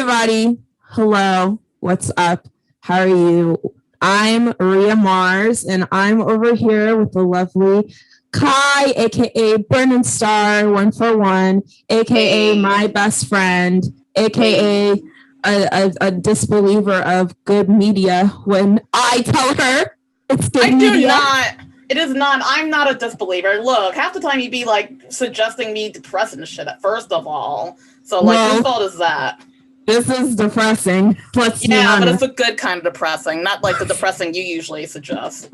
everybody. Hello. What's up? How are you? I'm Rhea Mars, and I'm over here with the lovely Kai, aka Burning Star 141, aka my best friend, aka a disbeliever of good media when I tell her it's good media. Do not. It is not. I'm not a disbeliever. Look, half the time you'd be like suggesting me depressing shit, first of all. So, like, whose fault is that? This is depressing. Let's be honest. But it's a good kind of depressing, not like the depressing you usually suggest.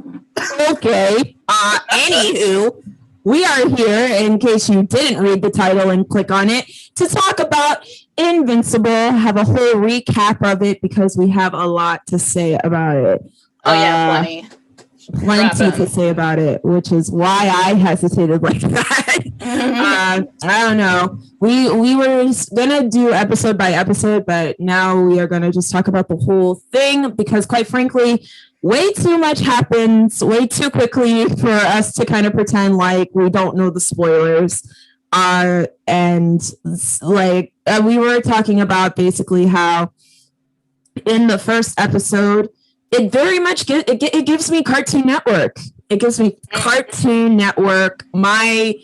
Okay. Anywho, we are here, in case you didn't read the title and click on it, to talk about Invincible, have a whole recap of it because we have a lot to say about it. Oh, yeah, plenty to say about it, which is why I hesitated like that. I don't know. We were gonna do episode by episode, but now we are gonna just talk about the whole thing because, quite frankly, way too much happens way too quickly for us to kind of pretend like we don't know the spoilers. And like we were talking about basically how in the first episode, it very much it gives me Cartoon Network. It gives me Cartoon Network. My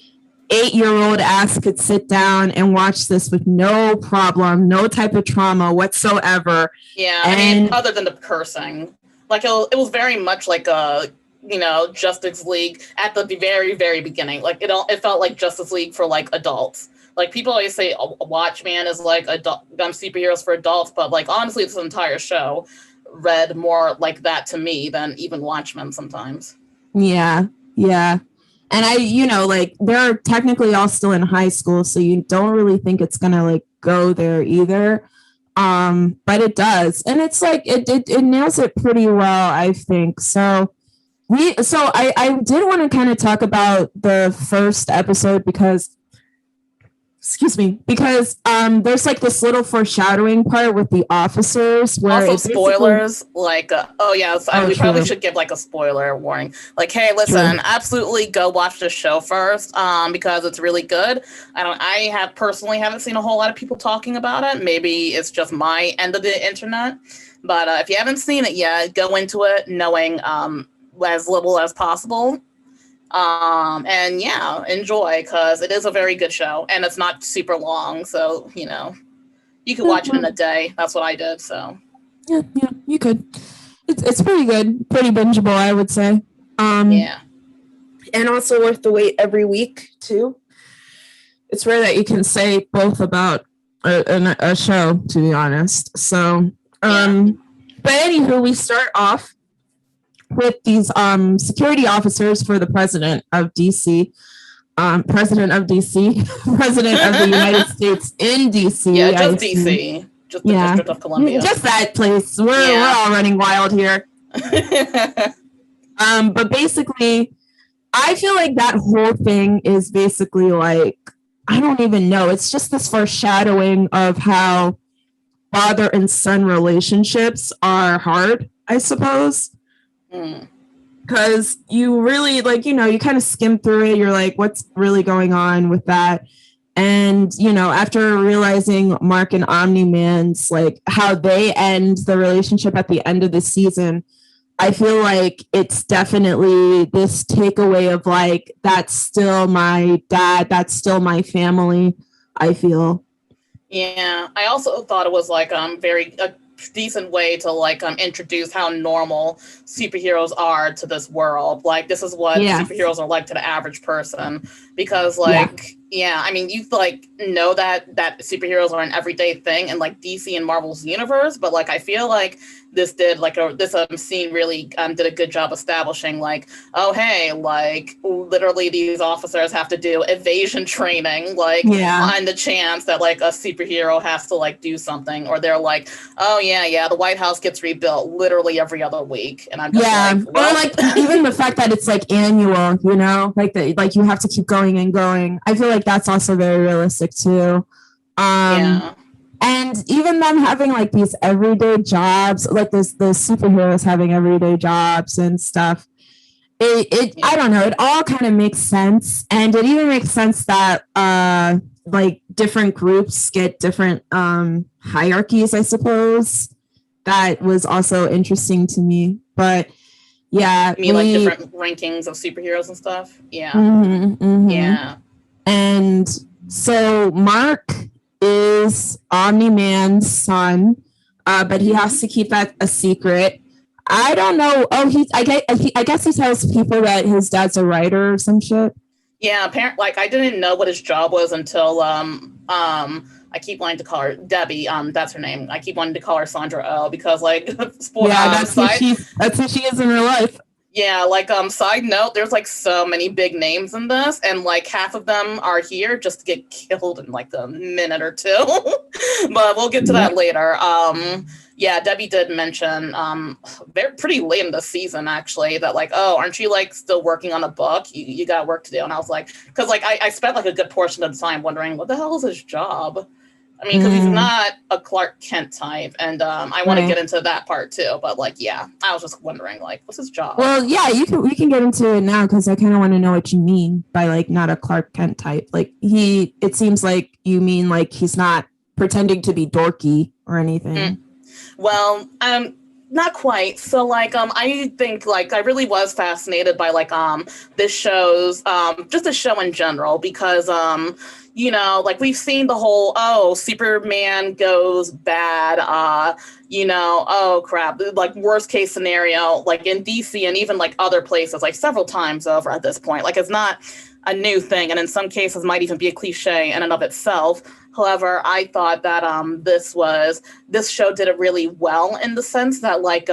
8-year-old ass could sit down and watch this with no problem, no type of trauma whatsoever. Yeah, I mean, other than the cursing, like it was very much like a Justice League at the very, very beginning. Like it felt like Justice League for like adults. Like people always say Watchmen is like superheroes for adults, but like honestly, this entire show read more like that to me than even Watchmen sometimes. Yeah. And like they're technically all still in high school, so you don't really think it's gonna like go there either. But it does. And it's like it nails it pretty well, I think. So I did want to kind of talk about the first episode because there's like this little foreshadowing part with the officers where also spoilers we probably should give like a spoiler warning, like, hey, listen, absolutely go watch the show first because it's really good. I personally haven't seen a whole lot of people talking about it. Maybe it's just my end of the internet, but if you haven't seen it yet, go into it knowing as little as possible. And yeah, enjoy, because it is a very good show and it's not super long, so you can watch it in a day. That's what I did. So yeah, you could. It's pretty good, pretty bingeable, I would say. Yeah, and also worth the wait every week too. It's rare that you can say both about a show, to be honest. So but anywho, we start off with these security officers for the president of DC, president of the United States in DC. Yeah, just DC, just the District of Columbia, just that place. We're all running wild here. But basically, I feel like that whole thing is basically like, I don't even know. It's just this foreshadowing of how father and son relationships are hard, I suppose. Because you really you kind of skim through it. You're like, what's really going on with that? And, after realizing Mark and Omni-Man's, like how they end the relationship at the end of the season, I feel like it's definitely this takeaway of like, that's still my dad. That's still my family, I feel. Yeah. I also thought it was like very decent way to like introduce how normal superheroes are to this world. Like, this is what superheroes are like to the average person, because I mean, you like know that superheroes are an everyday thing in like DC and Marvel's universe, but like I feel like this scene really did a good job establishing like, oh hey, like literally these officers have to do evasion training like on the chance that like a superhero has to like do something, or they're like, oh yeah, the White House gets rebuilt literally every other week, and I'm just like, well. Or like even the fact that it's like annual, like that, like you have to keep going and going. I feel like that's also very realistic too. And even them having like these everyday jobs, like the superheroes having everyday jobs and stuff. I don't know. It all kind of makes sense, and it even makes sense that like different groups get different hierarchies, I suppose. That was also interesting to me. But yeah, I mean, like different rankings of superheroes and stuff. Yeah. Yeah. And so Mark is Omni-Man's son, but he has to keep that a secret. I don't know. Oh, I guess he tells people that his dad's a writer or some shit. Yeah, apparently, like I didn't know what his job was until I keep wanting to call her Debbie. That's her name. I keep wanting to call her Sandra Oh because like that's what she is in real life. Yeah, like side note, there's like so many big names in this, and like half of them are here just to get killed in like a minute or two. But we'll get to that later. Yeah, Debbie did mention they're pretty late in the season actually that like, oh, aren't you like still working on a book? You got work to do. And I was like, because like I spent like a good portion of the time wondering what the hell is his job? I mean, because he's not a Clark Kent type, and I want to get into that part too. But like, yeah, I was just wondering, like, what's his job? Well, yeah, we can get into it now because I kind of want to know what you mean by like not a Clark Kent type. Like it seems like you mean like he's not pretending to be dorky or anything. Well, not quite. So like I think like I really was fascinated by like this show's just the show in general because you know, like we've seen the whole, oh, Superman goes bad, you know, oh crap, like worst case scenario, like in DC and even like other places, like several times over at this point. Like it's not a new thing, and in some cases might even be a cliche in and of itself. However, I thought that this show did it really well in the sense that like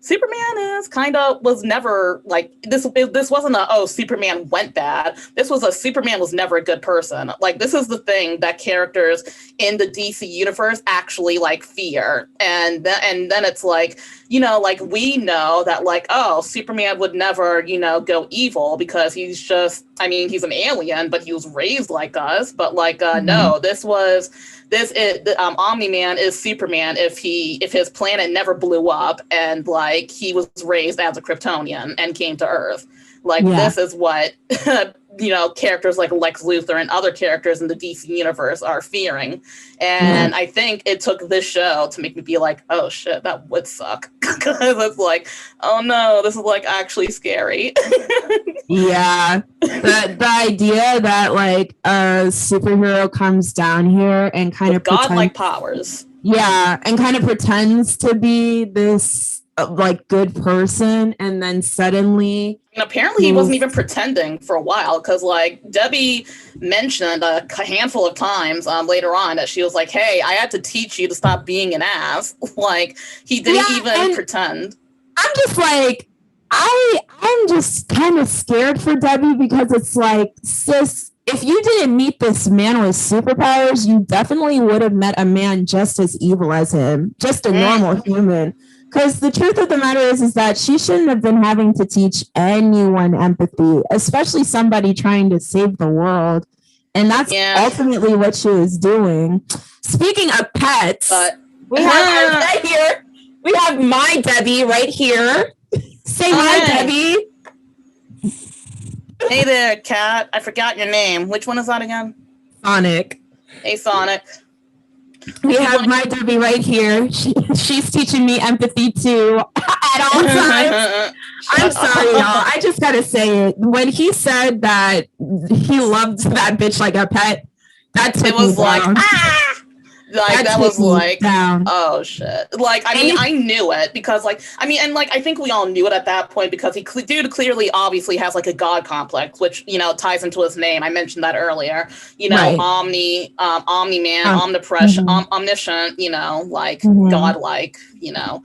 Superman was never like this wasn't Superman went bad. This was Superman was never a good person. Like this is the thing that characters in the DC universe actually like fear. And then it's like, you know, like we know that like, oh, Superman would never, you know, go evil because he's just, I mean, he's an alien, but he was raised like us. But like, no, Omni-Man is Superman if his planet never blew up and like he was raised as a Kryptonian and came to Earth. Like this is what you know, characters like Lex Luthor and other characters in the DC universe are fearing. And I think it took this show to make me be like, oh shit, that would suck. Because it's like, oh no, this is like actually scary. Yeah. The idea that like a superhero comes down here and kind of godlike powers. Yeah, and kind of pretends to be this like good person, and then suddenly and apparently he wasn't even pretending for a while because like Debbie mentioned a handful of times later on that she was like, hey, I had to teach you to stop being an ass. Like he didn't even pretend. I'm just like I'm just kind of scared for Debbie because it's like, sis, if you didn't meet this man with superpowers, you definitely would have met a man just as evil as him, just a normal human. Because the truth of the matter is that she shouldn't have been having to teach anyone empathy, especially somebody trying to save the world. And that's ultimately what she was doing. Speaking of pets, we have our pet here. We have my Debbie right here. Say hi, Debbie. Hey there, cat. I forgot your name. Which one is that again? Sonic. Hey, Sonic. We have my Debbie right here. She's teaching me empathy too at all times. I'm sorry, y'all. I just gotta say it. When he said that he loved that bitch like a pet, that took me down. Like that was like down. Oh shit. Like I mean I knew it because like I think we all knew it at that point because dude clearly obviously has like a god complex, which you know ties into his name. I mentioned that earlier. You know, Omni-Man, omniscient, you know, like godlike, you know.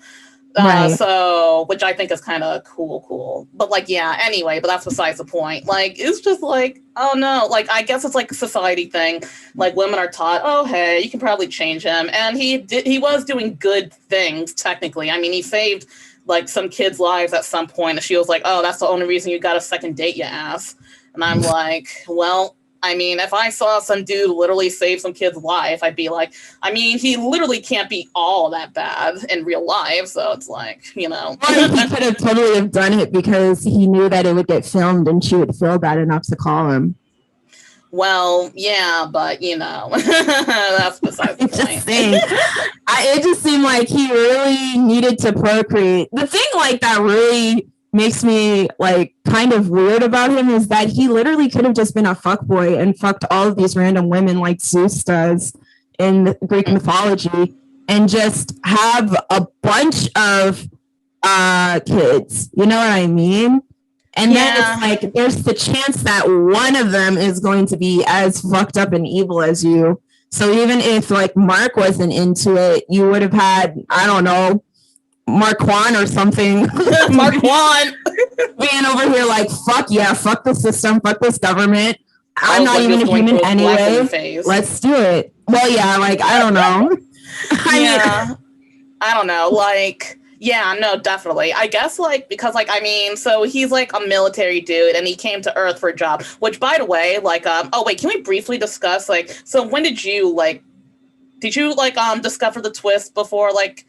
So which I think is kind of cool. But like anyway, but that's besides the point. Like it's just like, oh no, like I guess it's like a society thing. Like women are taught, oh hey, you can probably change him. And he was doing good things technically. I mean, he saved like some kids' lives at some point, and she was like, oh, that's the only reason you got a second date, you ass. And I'm like, well, I mean, if I saw some dude literally save some kid's life, I'd be like, I mean, he literally can't be all that bad in real life. So it's like, you know. He could have totally have done it because he knew that it would get filmed and she would feel bad enough to call him. Well, yeah, but that's besides the point. It just seemed like he really needed to procreate. The thing like that really makes me like kind of weird about him is that he literally could have just been a fuckboy and fucked all of these random women like Zeus does in Greek mythology and just have a bunch of kids. You know what I mean? And then it's like, there's the chance that one of them is going to be as fucked up and evil as you. So even if like Mark wasn't into it, you would have had, I don't know, Marquand or something. Marquand being over here like, fuck yeah, fuck the system, fuck this government. I'm not even a human anyway. Let's do it. Well, yeah, like, I don't know. I don't know. Like, yeah, no, definitely. I guess, like, because, like, I mean, so he's, like, a military dude, and he came to Earth for a job, which, by the way, like, oh, wait, can we briefly discuss, like, so when did you, discover the twist before, like,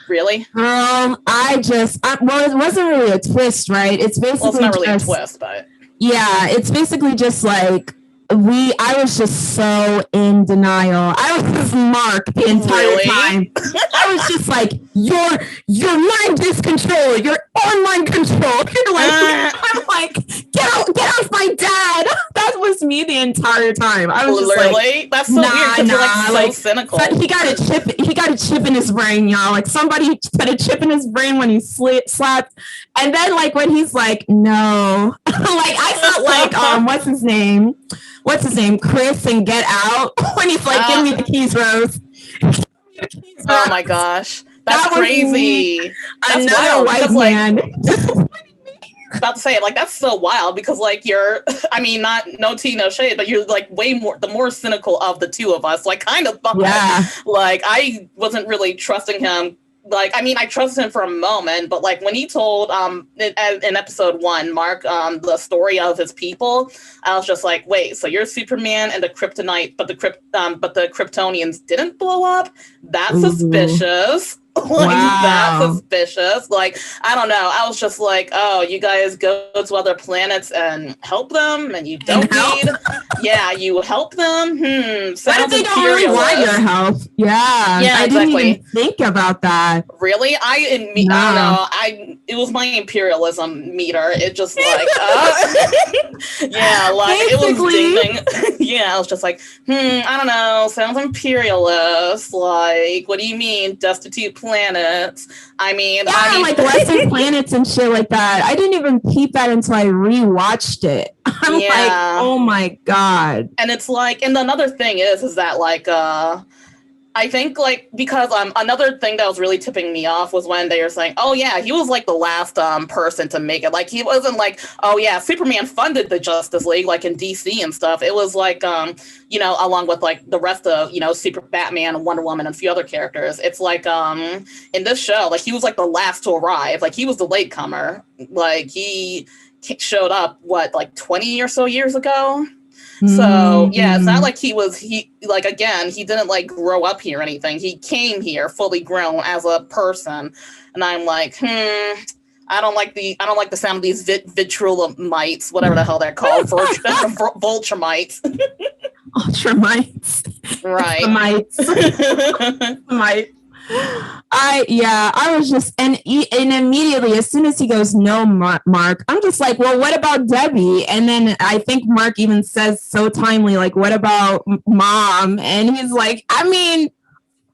really? Well, it wasn't really a twist, right? It's basically it's not really a twist, but... Yeah, it's basically just, like, I was just so in denial. I was just Mark the entire time. I was just like, your mind is control. You're on mind control. You're like, I'm like, get off my dad. That was me the entire time. I was literally just like, that's so weird. You're like so cynical. He got a chip in his brain, y'all. Like somebody put a chip in his brain when he slapped. And then like when he's like, no, like I felt like what's his name, Chris and Get Out, when he's like, give me the keys, Rose. Oh my gosh, that's crazy. That's another wild, white man. About to say it, like that's so wild because like you're, I mean, no tea, no shade, but you're like the more cynical of the two of us. Like kind of, like I wasn't really trusting him. Like, I mean, I trusted him for a moment, but like when he told in episode 1, Mark, the story of his people, I was just like, wait, so you're Superman and the kryptonite, but the Kryptonians didn't blow up? That's suspicious. Like, that's suspicious. Like, I don't know. I was just like, oh, you guys go to other planets and help them, and you don't need. Yeah, you help them. Sounds they don't really want your help. Yeah, I exactly. didn't even think about that. Really, I don't know. It was my imperialism meter. It just like, yeah, like basically. It was ding. Yeah, I was just like, I don't know. Sounds imperialist. Like, what do you mean, destitute planets? I mean, like Western planets and shit like that. I didn't even peep that until I rewatched it. I'm like, oh my god. And it's like, and another thing is that like, I think like because another thing that was really tipping me off was when they were saying, oh yeah, he was like the last person to make it. Like he wasn't like, oh yeah, Superman funded the Justice League like in DC and stuff. It was like along with like the rest of Super Batman and Wonder Woman and a few other characters. It's like in this show, like he was like the last to arrive. Like he was the latecomer. Like he showed up like 20 or so years ago. So yeah, it's not like he didn't like grow up here or anything. He came here fully grown as a person, and I'm like, I don't like the sound of these vitrulamites, whatever the hell they're called, Vulturamites. Ultramites, right? Mites. I was just and immediately as soon as he goes no Mark, I'm just like, well, what about Debbie? And then I think Mark even says so timely, like, what about Mom? And he's like, I mean,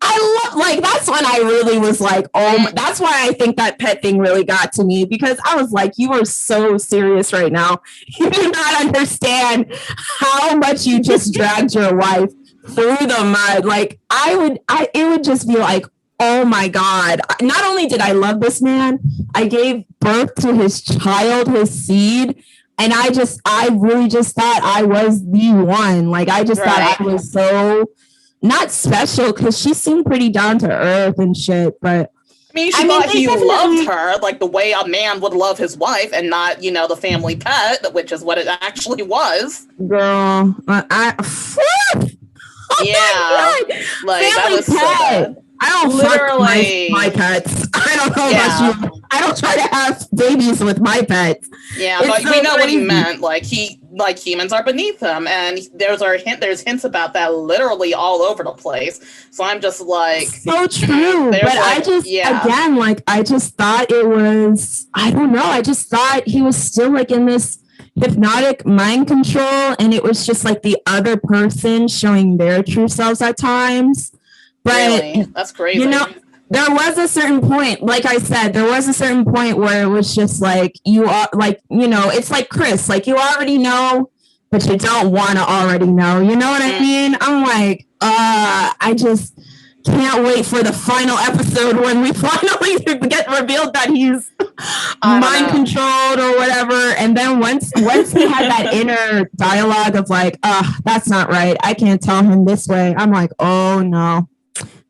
I love, like, that's when I really was like, oh, that's why I think that pet thing really got to me, because I was like, you are so serious right now. You do not understand how much you just dragged your wife through the mud. Like it would just be like, oh my God. Not only did I love this man, I gave birth to his child, his seed. And I really just thought I was the one. Like, I just thought I was so not special, because she seemed pretty down to earth and shit. But I mean, she thought he loved her like the way a man would love his wife and not, the family pet, which is what it actually was. Girl, yeah. Like, family that was pet. So bad. I don't literally fuck my pets. I don't know about you. I don't try to have babies with my pets. Yeah, but we know what he meant. Like, he like humans are beneath him, and there's hints about that literally all over the place. So I'm just like, so true. But like, I just thought it was, I don't know, I just thought he was still like in this hypnotic mind control, and it was just like the other person showing their true selves at times. But really? That's crazy. You know, there was a certain point, like I said, there was a certain point where it was just like, you are like, you know, it's like Chris, like you already know, but you don't want to already know. You know what I mean? I'm like, I just can't wait for the final episode when we finally get revealed that he's mind controlled or whatever. And then once he had that inner dialogue of like, that's not right, I can't tell him this way, I'm like, oh no.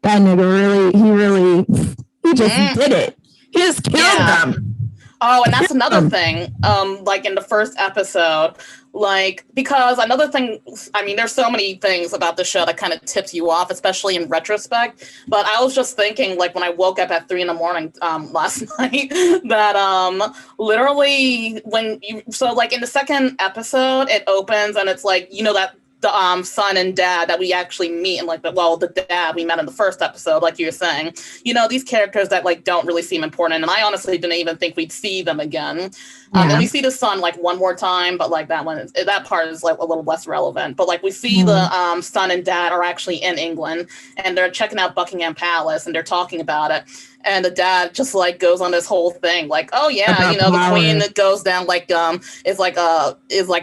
That nigga he just did it. He just killed them. Oh, and that's another thing. Like in the first episode, like, because another thing, I mean, there's so many things about the show that kind of tips you off, especially in retrospect. But I was just thinking, like, when I woke up at 3 a.m. Last night, that literally like in the second episode, it opens and it's like, you know, that the son and dad that we actually meet, and like the dad we met in the first episode, like you were saying, you know, these characters that like don't really seem important, and I honestly didn't even think we'd see them again. And we see the son like one more time, but like that part is like a little less relevant. But like we see the son and dad are actually in England, and they're checking out Buckingham Palace, and they're talking about it. And the dad just like goes on this whole thing, like, oh yeah, you know, the queen that goes down like is like a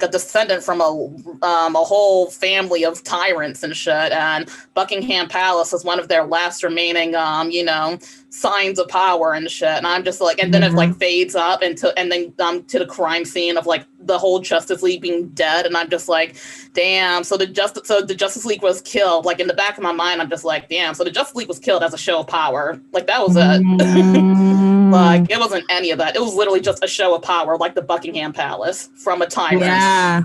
descendant from a whole family of tyrants and shit. And Buckingham Palace is one of their last remaining you know, signs of power and shit. And I'm just like, and then it like fades up to the crime scene of like the whole Justice League being dead. And I'm just like, damn. So the Justice League was killed. Like in the back of my mind, I'm just like, damn. So the Justice League was killed as a show of power. Like that was it. Like it wasn't any of that. It was literally just a show of power, like the Buckingham Palace from a tyrant. Yeah.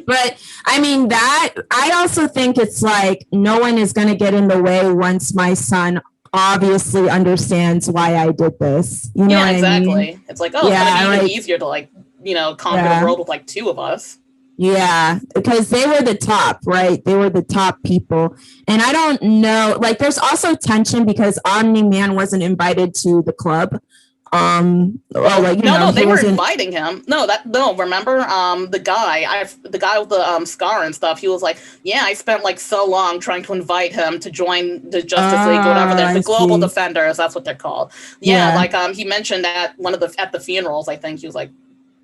But I mean, that I also think it's like no one is going to get in the way once my son obviously understands why I did this. You know what exactly. I mean? It's like, it's gonna be even easier to like, you know, conquer the world with like two of us. Yeah, because they were the top, right? They were the top people. And I don't know, like there's also tension because Omni-Man wasn't invited to the club. They were inviting him. Remember the guy with the scar and stuff, he was like, yeah, I spent like so long trying to invite him to join the Justice League or whatever. They're the Global Defenders, that's what they're called. Like he mentioned at at the funerals, I think he was like,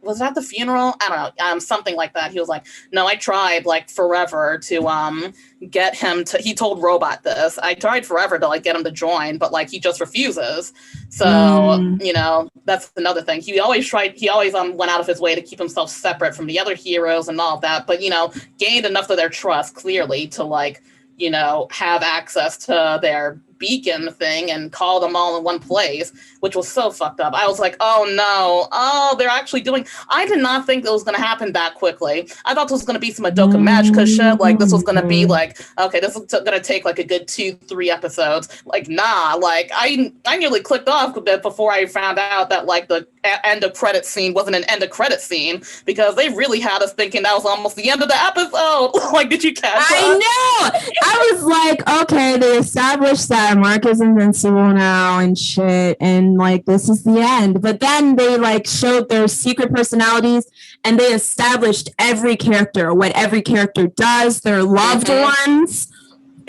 was that the funeral? I don't know, something like that. He was like, no, I tried like forever to get him to, he told Robot this, I tried forever to like get him to join, but like he just refuses. So, you know, that's another thing. He always went out of his way to keep himself separate from the other heroes and all of that, but, you know, gained enough of their trust clearly to like, you know, have access to their beacon thing and call them all in one place, which was so fucked up. I was like, oh no, they're actually doing, I did not think it was going to happen that quickly. I thought this was going to be some Madoka Magica shit, like this was going to be like, okay, this is going to take like a good 2-3 episodes. Like, nah, like I nearly clicked off a bit before I found out that like the end of credit scene wasn't an end of credit scene, because they really had us thinking that was almost the end of the episode. Like, did you catch that? I know. I was like, okay, they established that Mark is invincible now and shit, and like this is the end. But then they like showed their secret personalities, and they established every character, what every character does, their loved ones.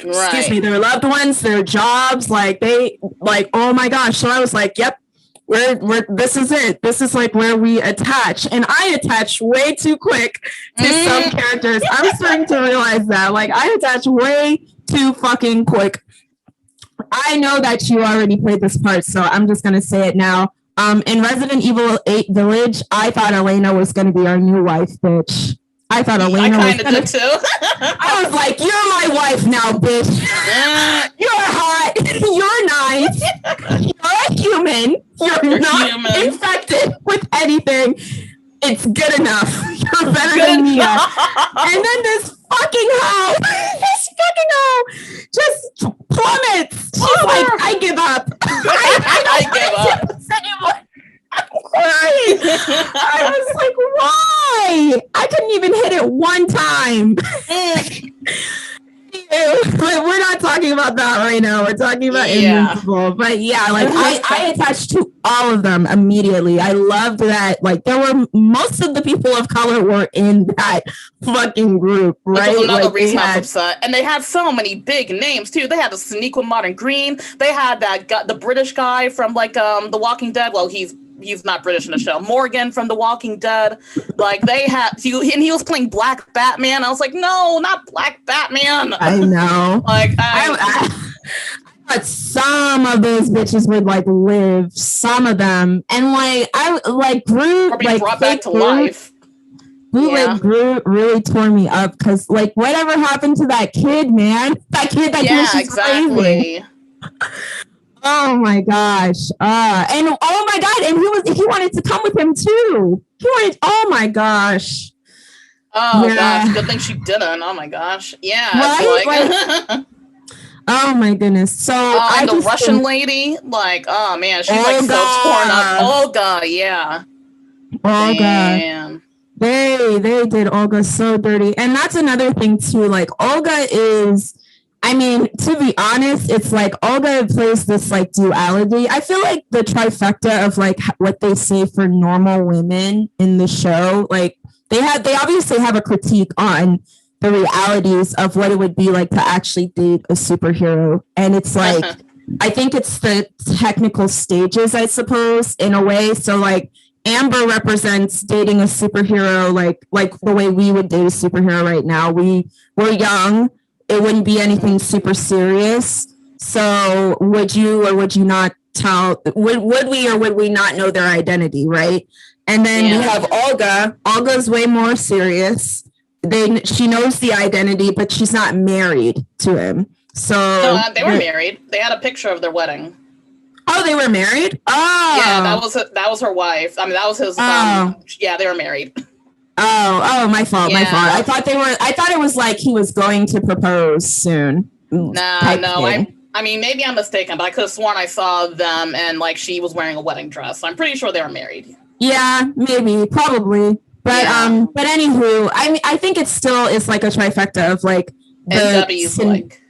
Right. Excuse me, their loved ones, their jobs, like they like, oh my gosh. So I was like, yep, we're this is it. This is like where we attach. And I attach way too quick to some characters. I'm starting to realize that. Like I attach way too fucking quick. I know that you already played this part, so I'm just gonna say it now. In Resident Evil 8 Village, I thought Elena was gonna be our new wife, bitch. I thought Elena was gonna... did too. I was like, you're my wife now, bitch. You're hot. You're nice. You're a human. You're not human. Infected with anything. It's good enough. You're better than me. And then this fucking hoe just plummets. She's like, I give up. I give up. Anymore. I'm crying. I was like, why? I couldn't even hit it about that right now. We're talking about Invincible. But yeah, like I attached to all of them immediately. I loved that. Like there were most of the people of color were in that fucking group, right? Which was another like, reason I was upset. And they had so many big names too. They had the Sonequa Martin Green. They had that guy, the British guy from like The Walking Dead. Well, he's not British in the show. Morgan from The Walking Dead. Like they had, and he was playing Black Batman. I was like, no, not Black Batman. I know. Like I thought some of those bitches would like live. Some of them, and like I like Groot, or be like brought back to life. Like Groot really tore me up because like whatever happened to that kid, man? That kid that was just exactly. Crazy. Oh my gosh. And oh my god, and he wanted to come with him too. Oh my gosh. Oh gosh, good thing she didn't. Oh my gosh. Yeah. Right? Like, oh my goodness. So and the Russian lady, like, oh man, she's like so torn up. Olga, yeah. Olga. Damn. They did Olga so dirty. And that's another thing too. Like Olga is, I mean, to be honest, it's like Olga plays this like duality. I feel like the trifecta of like what they say for normal women in the show, like they obviously have a critique on the realities of what it would be like to actually date a superhero. And it's like, I think it's the technical stages, I suppose, in a way. So like Amber represents dating a superhero like the way we would date a superhero right now. We're young. It wouldn't be anything super serious. So would you or would you not tell, would we or would we not know their identity, right? And then we have Olga. Olga's way more serious. She knows the identity, but she's not married to him. So no, they were married. They had a picture of their wedding. Oh, they were married? Oh. Yeah, that was her wife. I mean, that was his yeah, they were married. Oh, my fault. I thought it was like he was going to propose soon. No. I mean, maybe I'm mistaken, but I could have sworn I saw them and like she was wearing a wedding dress. So I'm pretty sure they were married. Yeah, maybe, probably. But but anywho, I think it still is like a trifecta of like and Debbie's like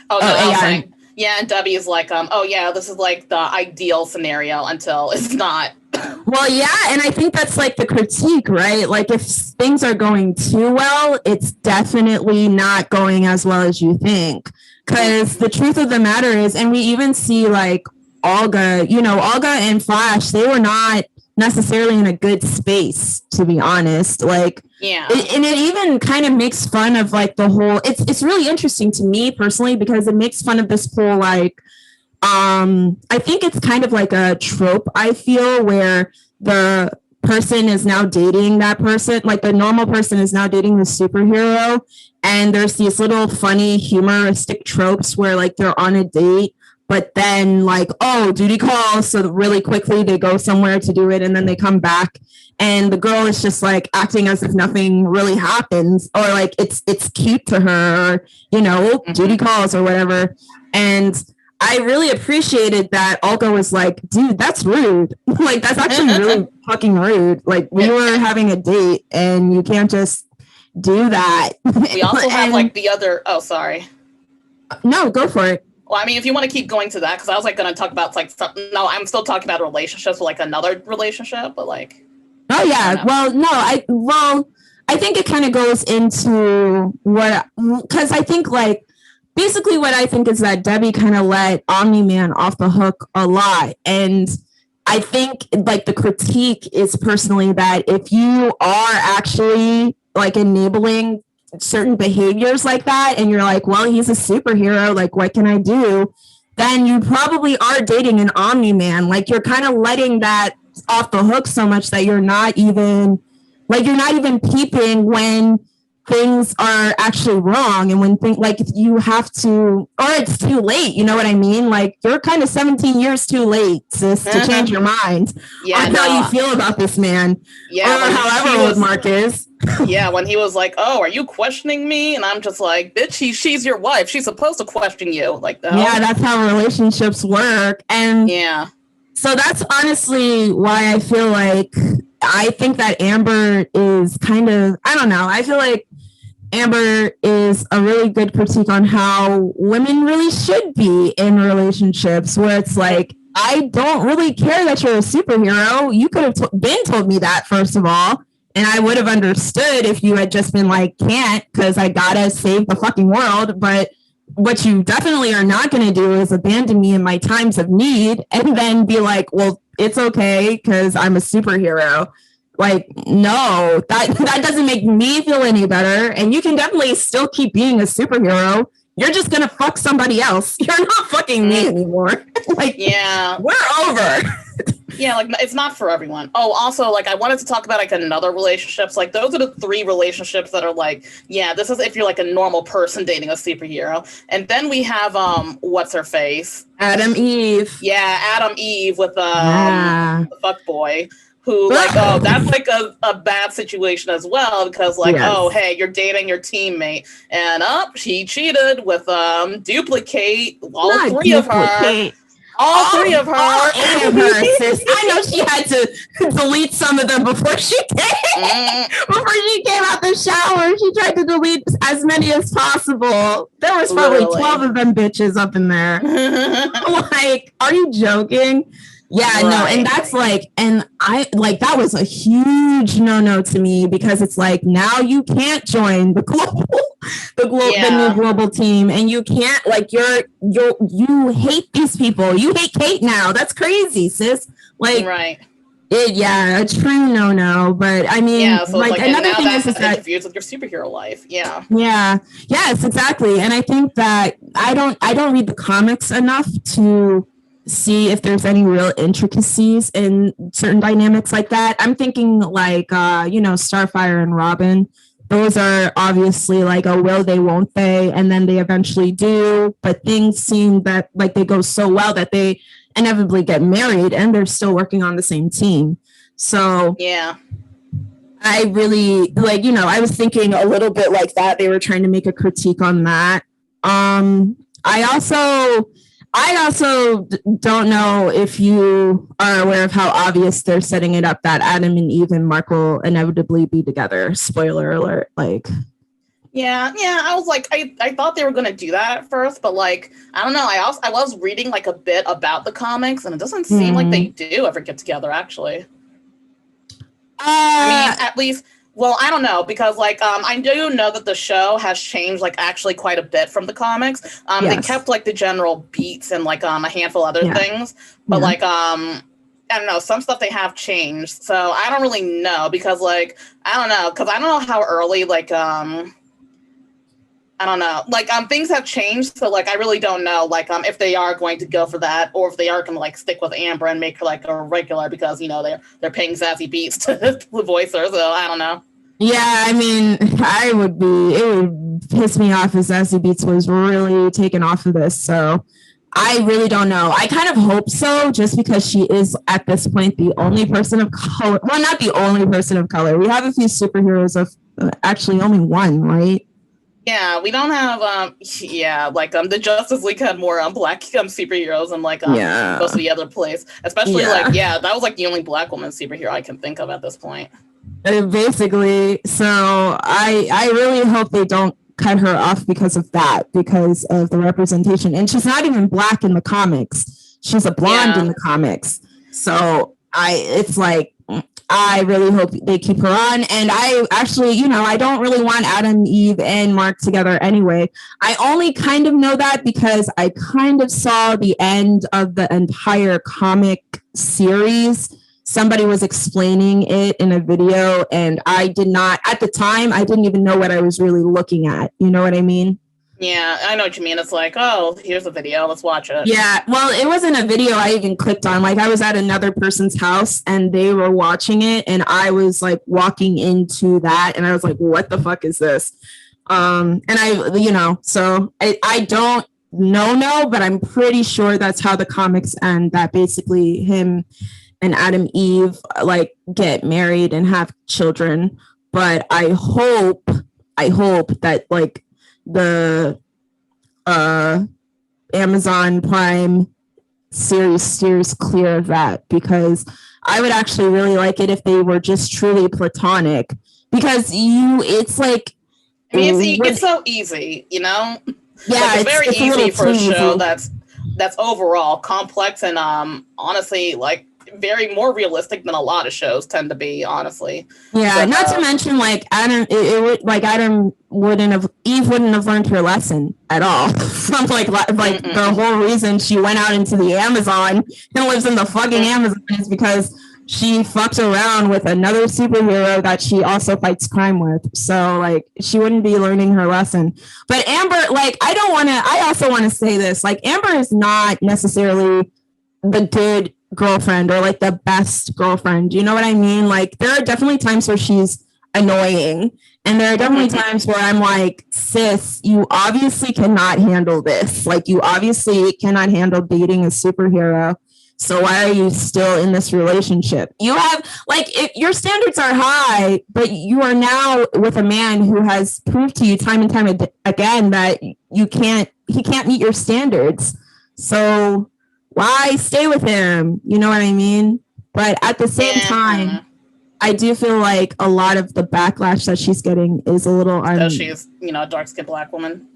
and Debbie's like, this is like the ideal scenario until it's not. Well, yeah, and I think that's like the critique, right? Like if things are going too well, it's definitely not going as well as you think. Because the truth of the matter is, and we even see like Olga and Flash, they were not necessarily in a good space, to be honest. Like, and it even kind of makes fun of like the whole, it's really interesting to me personally, because it makes fun of this whole like, I think it's kind of like a trope, I feel, where the person is now dating that person, like the normal person is now dating the superhero. And there's these little funny humoristic tropes where like they're on a date, but then like, oh, duty calls. So really quickly they go somewhere to do it and then they come back and the girl is just like acting as if nothing really happens, or like it's cute to her, or, duty calls or whatever. And I really appreciated that Olga was like, dude, that's rude. Like, that's actually really fucking rude. Like, we were having a date and you can't just do that. We also have like the other, sorry. No, go for it. Well, I mean, if you want to keep going to that, because I was like going to talk about like something. No, I'm still talking about relationships with like another relationship, but like. Oh, yeah. I think it kind of goes into because I think like, basically what I think is that Debbie kind of let Omni-Man off the hook a lot. And I think like the critique is personally that if you are actually like enabling certain behaviors like that, and you're like, well, he's a superhero, like what can I do? Then you probably are dating an Omni-Man. Like you're kind of letting that off the hook so much that you're not even peeping when things are actually wrong, and when like you have to, or it's too late, you know what I mean? Like you're kind of 17 years too late, sis, to change your mind on how you feel about this man. Yeah, or however old Mark is. Yeah, when he was like, "Oh, are you questioning me?" and I'm just like, "Bitch, she's your wife. She's supposed to question you." Like that. Yeah, that's how relationships work, and so that's honestly why I feel like I think that Amber is kind of, I don't know. I feel like Amber is a really good critique on how women really should be in relationships, where it's like, I don't really care that you're a superhero. You could have been told me that, first of all, and I would have understood if you had just been like, can't, because I gotta save the fucking world. But what you definitely are not going to do is abandon me in my times of need and then be like, well, it's okay because I'm a superhero. Like, no, that doesn't make me feel any better. And you can definitely still keep being a superhero. You're just going to fuck somebody else. You're not fucking me anymore. Like, yeah, we're over. Yeah, like it's not for everyone. Oh, also, like I wanted to talk about like another relationships. Like those are the 3 relationships that are like, yeah, this is if you're like a normal person dating a superhero. And then we have what's her face? Adam Eve. Yeah, Adam Eve with the fuck boy. Who like, oh, that's like a bad situation as well, because like, oh, hey, you're dating your teammate, and she cheated with Duplicate, all 3 of her. All 3 of her. All 8 of her, sis. I know she had to delete some of them before she came. Before she came out the shower, she tried to delete as many as possible. There was probably 12 of them bitches up in there. Like, are you joking? Yeah, no, and that's like, and I like that was a huge no to me, because it's like, now you can't join the new global team, and you can't, like, you hate these people. You hate Kate now. That's crazy, sis. Like, a true no. But I mean, so like another thing is that interferes with your superhero life. Yes, exactly. And I think that I don't read the comics enough to see if there's any real intricacies in certain dynamics like that. I'm thinking like, Starfire and Robin. Those are obviously like a will they, won't they, and then they eventually do. But things seem that like they go so well that they inevitably get married, and they're still working on the same team. So I really like, I was thinking a little bit like that. They were trying to make a critique on that. I also don't know if you are aware of how obvious they're setting it up that Adam and Eve and Mark will inevitably be together. Spoiler alert. Like, I was like, I thought they were going to do that at first, but like, I don't know. I was reading like a bit about the comics, and it doesn't seem like they do ever get together, actually. I mean, at least. Well, I don't know, because like I do know that the show has changed like actually quite a bit from the comics. They kept like the general beats and like a handful of other things, but like I don't know, some stuff they have changed. So I don't really know, because like I don't know how early like I don't know, like things have changed. So like I really don't know like if they are going to go for that, or if they are going to like stick with Amber and make her like a regular, because they're paying Zazie Beetz to voice her. So I don't know. Yeah, I mean, it would piss me off if Zazie Beetz was really taken off of this. So I really don't know. I kind of hope so, just because she is at this point the only person of color. Well, not the only person of color. We have a few superheroes of actually only one, right? Yeah, we don't have the Justice League had more black superheroes than like most of the other place. Especially that was like the only black woman superhero I can think of at this point. Basically, so I really hope they don't cut her off because of that, because of the representation. And she's not even black in the comics. She's a blonde in the comics. So it's like, I really hope they keep her on. And I actually, I don't really want Adam, Eve, and Mark together anyway. I only kind of know that because I kind of saw the end of the entire comic series. Somebody was explaining it in a video, and I did not, at the time, I didn't even know what I was really looking at. You know what I mean? Yeah, I know what you mean. It's like, oh, here's a video, let's watch it. Yeah, well, it wasn't a video I even clicked on. Like, I was at another person's house, and they were watching it, and I was, like, walking into that, and I was like, what the fuck is this? And so I don't know, but I'm pretty sure that's how the comics end, that basically him and Adam Eve like get married and have children. But I hope that like the Amazon Prime series steers clear of that, because I would actually really like it if they were just truly platonic, because it's like I mean, it's so easy, you know? Yeah, like, it's very easy for a show that's overall complex and honestly, like, very more realistic than a lot of shows tend to be, honestly. Yeah, but, not to mention, like, Eve wouldn't have learned her lesson at all from like the whole reason she went out into the Amazon and lives in the fucking Amazon is because she fucked around with another superhero that she also fights crime with. So like she wouldn't be learning her lesson. But Amber, like, I also want to say this, like, Amber is not necessarily the good girlfriend or like the best girlfriend. You know what I mean? Like, there are definitely times where she's annoying, and there are definitely times where I'm like, sis, you obviously cannot handle this. Like, you obviously cannot handle dating a superhero. So why are you still in this relationship? You have, like, your standards are high, but you are now with a man who has proved to you time and time again that he can't meet your standards. So why stay with him? You know what I mean? But at the same time, I do feel like a lot of the backlash that she's getting is a little... So she's, a dark-skinned Black woman.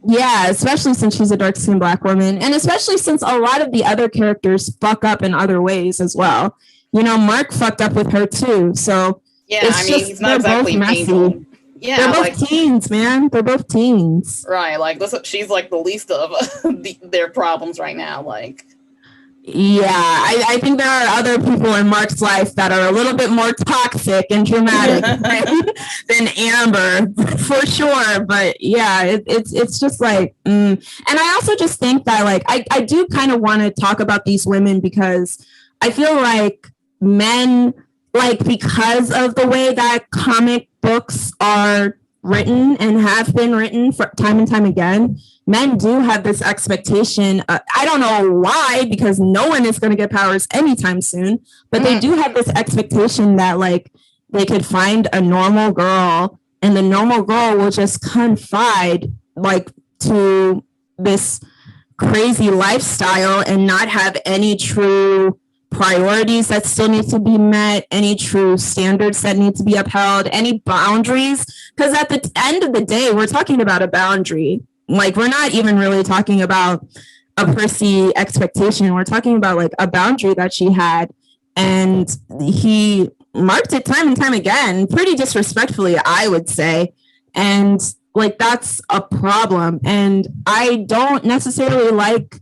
Yeah, especially since she's a dark-skinned Black woman, and especially since a lot of the other characters fuck up in other ways as well. Mark fucked up with her too. So yeah, he's not exactly messy. Yeah, they're both teens, man. They're both teens. Right, like she's like the least of their problems right now. Like, yeah, I think there are other people in Mark's life that are a little bit more toxic and dramatic than Amber, for sure. But yeah, it's just like, and I also just think that, like, I do kind of want to talk about these women because I feel like men, like, because of the way that comic books are written and have been written for time and time again, men do have this expectation. I don't know why, because no one is going to get powers anytime soon, but they do have this expectation that, like, they could find a normal girl and the normal girl will just confide, like, to this crazy lifestyle and not have any true priorities that still need to be met, any true standards that need to be upheld, any boundaries. Because at the end of the day, we're talking about a boundary. Like, we're not even really talking about a Percy expectation. We're talking about, like, a boundary that she had. And he marked it time and time again, pretty disrespectfully, I would say. And, like, that's a problem. And I don't necessarily like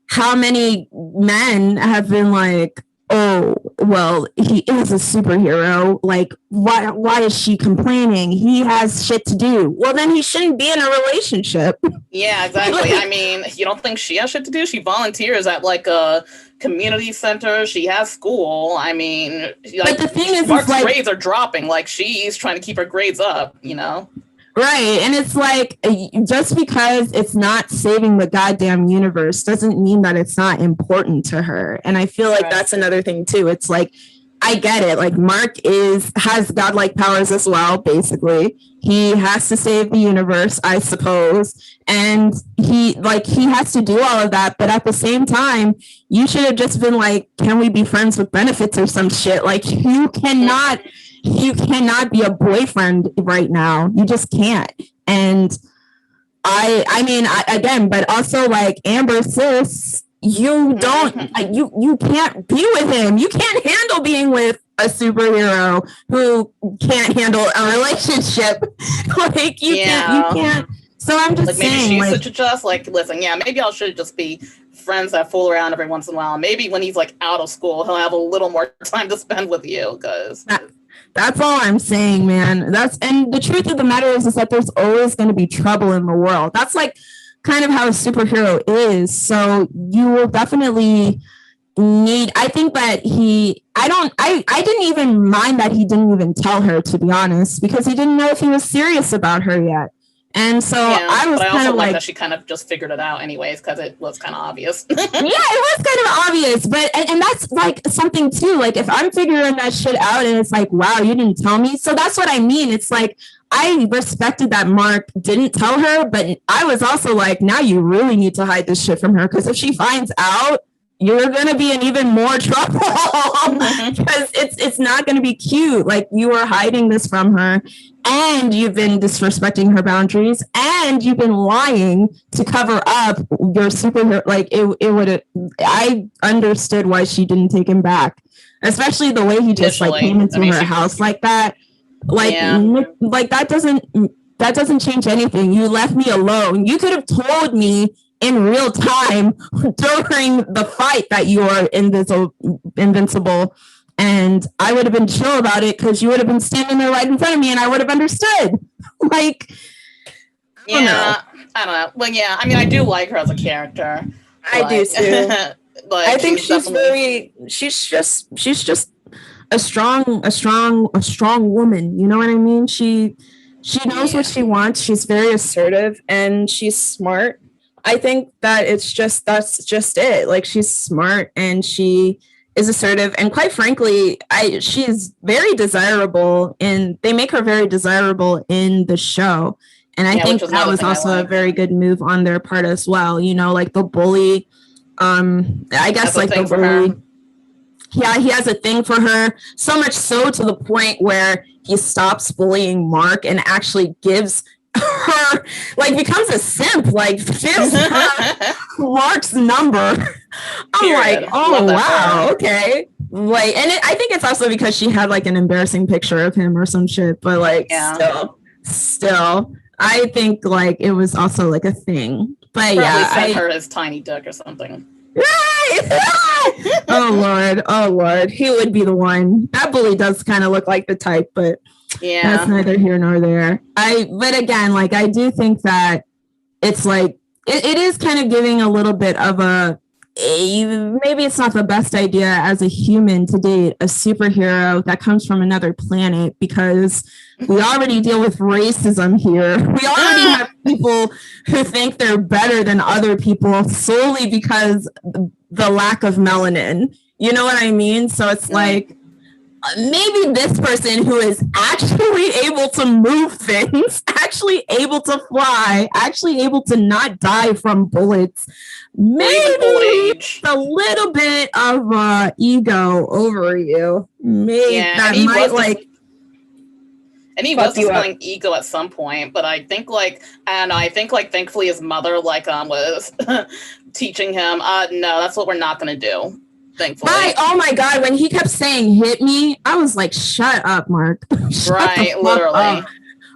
how many men have been like, oh, well, he is a superhero. Like, why is she complaining? He has shit to do. Well, then he shouldn't be in a relationship. Yeah, exactly. I mean, you don't think she has shit to do? She volunteers at, like, a community center. She has school. I mean, like, but the thing is, Mark's grades are dropping. Like, she's trying to keep her grades up, Right. And it's like, just because it's not saving the goddamn universe doesn't mean that it's not important to her. And I feel like that's another thing too. It's like, I get it. Like, Mark has godlike powers as well, basically. He has to save the universe, I suppose. And he has to do all of that. But at the same time, you should have just been like, can we be friends with benefits or some shit? Like, you cannot be a boyfriend right now. You just can't. And I mean, again, but also, like, Amber, sis, you don't, you can't be with him. You can't handle being with a superhero who can't handle a relationship. Like, you can't. So I'm just saying, maybe she should just, like, listen, maybe I should just be friends that fool around every once in a while. Maybe when he's, like, out of school, he'll have a little more time to spend with you, because that's all I'm saying, man. And the truth of the matter is that there's always going to be trouble in the world. That's, like, kind of how a superhero is. So you will definitely need, I think that I didn't even mind that he didn't even tell her, to be honest, because he didn't know if he was serious about her yet. And so I was kind of like that she kind of just figured it out anyways, because it was kind of obvious. Yeah, it was kind of obvious, but and that's like something too. Like, if I'm figuring that shit out and it's like, wow, you didn't tell me. So that's what I mean. It's like, I respected that Mark didn't tell her, but I was also like, now you really need to hide this shit from her, because if she finds out, you're going to be in even more trouble because it's not going to be cute. Like, you are hiding this from her. and you've been disrespecting her boundaries, and you've been lying to cover up your superhero. Like it would. I understood why she didn't take him back, especially the way he just like came into her house like that. Like that doesn't change anything. You left me alone. You could have told me in real time during the fight that you are invincible. And I would have been chill about it because you would have been standing there right in front of me and I would have understood. Like, I don't know. Well, yeah, I mean, I do like her as a character. I do too. I think she's just a strong woman. You know what I mean? She knows what she wants. She's very assertive and she's smart. I think that that's just it. Like, she's smart and she is assertive, and quite frankly, she's very desirable, and they make her very desirable in the show. And I think that was also a very good move on their part as well. You know, like the bully, I guess like the bully. Yeah, he has a thing for her, so much so to the point where he stops bullying Mark and actually gives her, like, becomes a simp, like gives her Mark's number. I'm like, oh wow, okay. Like, and I think it's also because she had like an embarrassing picture of him or some shit, but like still, I think like it was also like a thing. But probably sent her his tiny dick or something. Oh Lord, he would be the one. That bully does kind of look like the type, but that's neither here nor there. But again, like, I do think that it's like it is kind of giving a little bit of maybe it's not the best idea as a human to date a superhero that comes from another planet, because we already deal with racism here. We already have people who think they're better than other people solely because the lack of melanin. You know what I mean? So it's like, maybe this person who is actually able to move things, actually able to fly, actually able to not die from bullets, maybe a little bit of ego over you. Maybe that might like. And he was displaying ego at some point, but I think thankfully his mother was teaching him, no, that's what we're not going to do. Thankfully. Right. Oh my God. When he kept saying hit me, I was like, shut up, Mark. Right. Literally.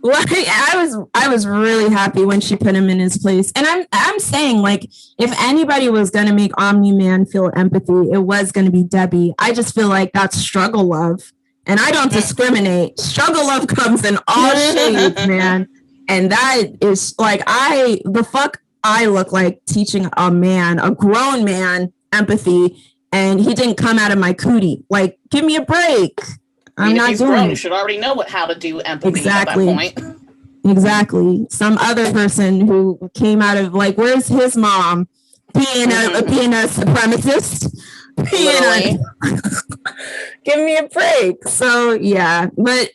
Like, I was really happy when she put him in his place. And I'm saying, like, if anybody was going to make Omni-Man feel empathy, it was going to be Debbie. I just feel like that's struggle love. And I don't discriminate. Struggle love comes in all shades, man. And that is like, I look like teaching a grown man, empathy. And he didn't come out of my cootie. Like, give me a break. I'm not doing it. You should already know how to do empathy at that point. Exactly. Some other person who came out of, like, where's his mom? Being a supremacist. Give me a break. So yeah, but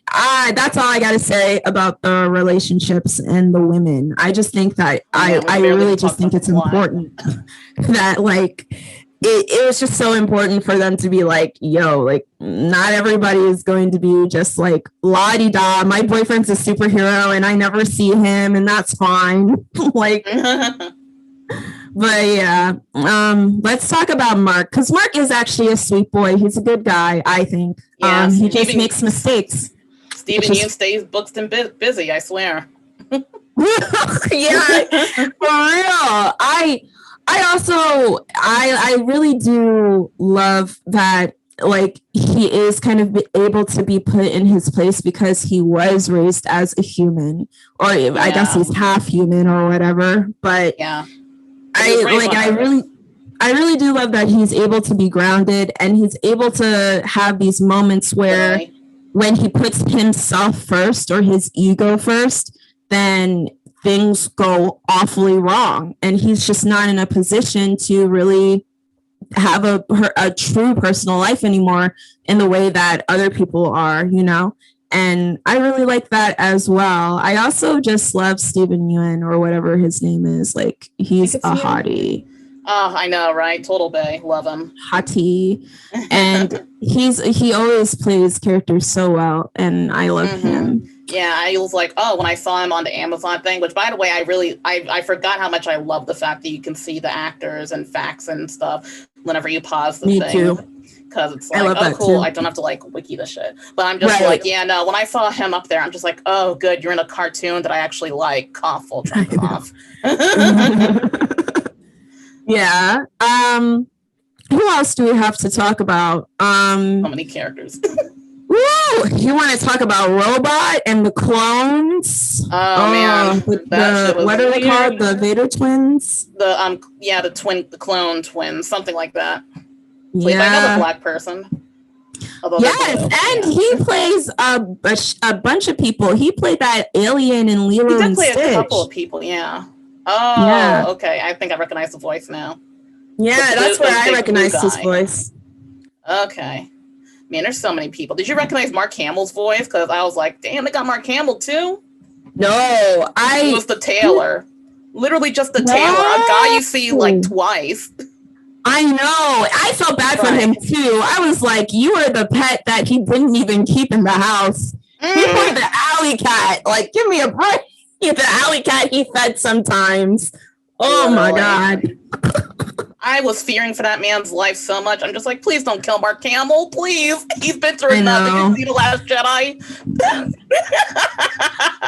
that's all I gotta say about the relationships and the women. I just think that I really just think it's important that, like, it was just so important for them to be like, yo, like, not everybody is going to be just like la-di-da, my boyfriend's a superhero and I never see him and that's fine. Like, but yeah, let's talk about Mark, because Mark is actually a sweet boy. He's a good guy, I think. He just makes mistakes. Steven Yeun stays booked and busy, I swear. Yeah, for real. I really do love that, like, he is kind of able to be put in his place because he was raised as a human, or I guess he's half human or whatever. But I really do love that he's able to be grounded, and he's able to have these moments where when he puts himself first or his ego first, then things go awfully wrong, and he's just not in a position to really have a true personal life anymore in the way that other people are, you know? And I really like that as well. I also just love Steven Yeun, or whatever his name is. Like, he's a hottie. Oh, I know, right? Total bae. Love him. Hottie. And he always plays characters so well, and I love him. Yeah, I was like, oh, when I saw him on the Amazon thing, which by the way, I forgot how much I love the fact that you can see the actors and facts and stuff whenever you pause the Me thing. too. Because it's like, oh, cool, too. I don't have to like wiki the shit. But I'm just like, yeah, no, when I saw him up there, I'm just like, oh, good, you're in a cartoon that I actually like. Cough, Voltron, cough. Yeah. Who else do we have to talk about? How many characters? Woo! You want to talk about Robot and the clones? Oh man, what are they called? The Vader twins? The clone twins, something like that. Played by another black person. Yes, and he plays a bunch of people. He played that alien in Lilo and Stitch. He did play a couple of people, yeah. Oh, yeah. Okay. I think I recognize the voice now. Yeah, that's where I recognized his voice. Okay. Man, there's so many people. Did you recognize Mark Hamill's voice? Because I was like, damn, they got Mark Hamill too? No, He was the tailor. Literally just the tailor. A guy you see like twice. I know. I felt bad for him too. I was like, you are the pet that he didn't even keep in the house. He played the alley cat. Like, give me a break. The alley cat he fed sometimes. Oh my God. I was fearing for that man's life so much. I'm just like, please don't kill Mark Hamill, please. He's been through enough. Did you see The Last Jedi?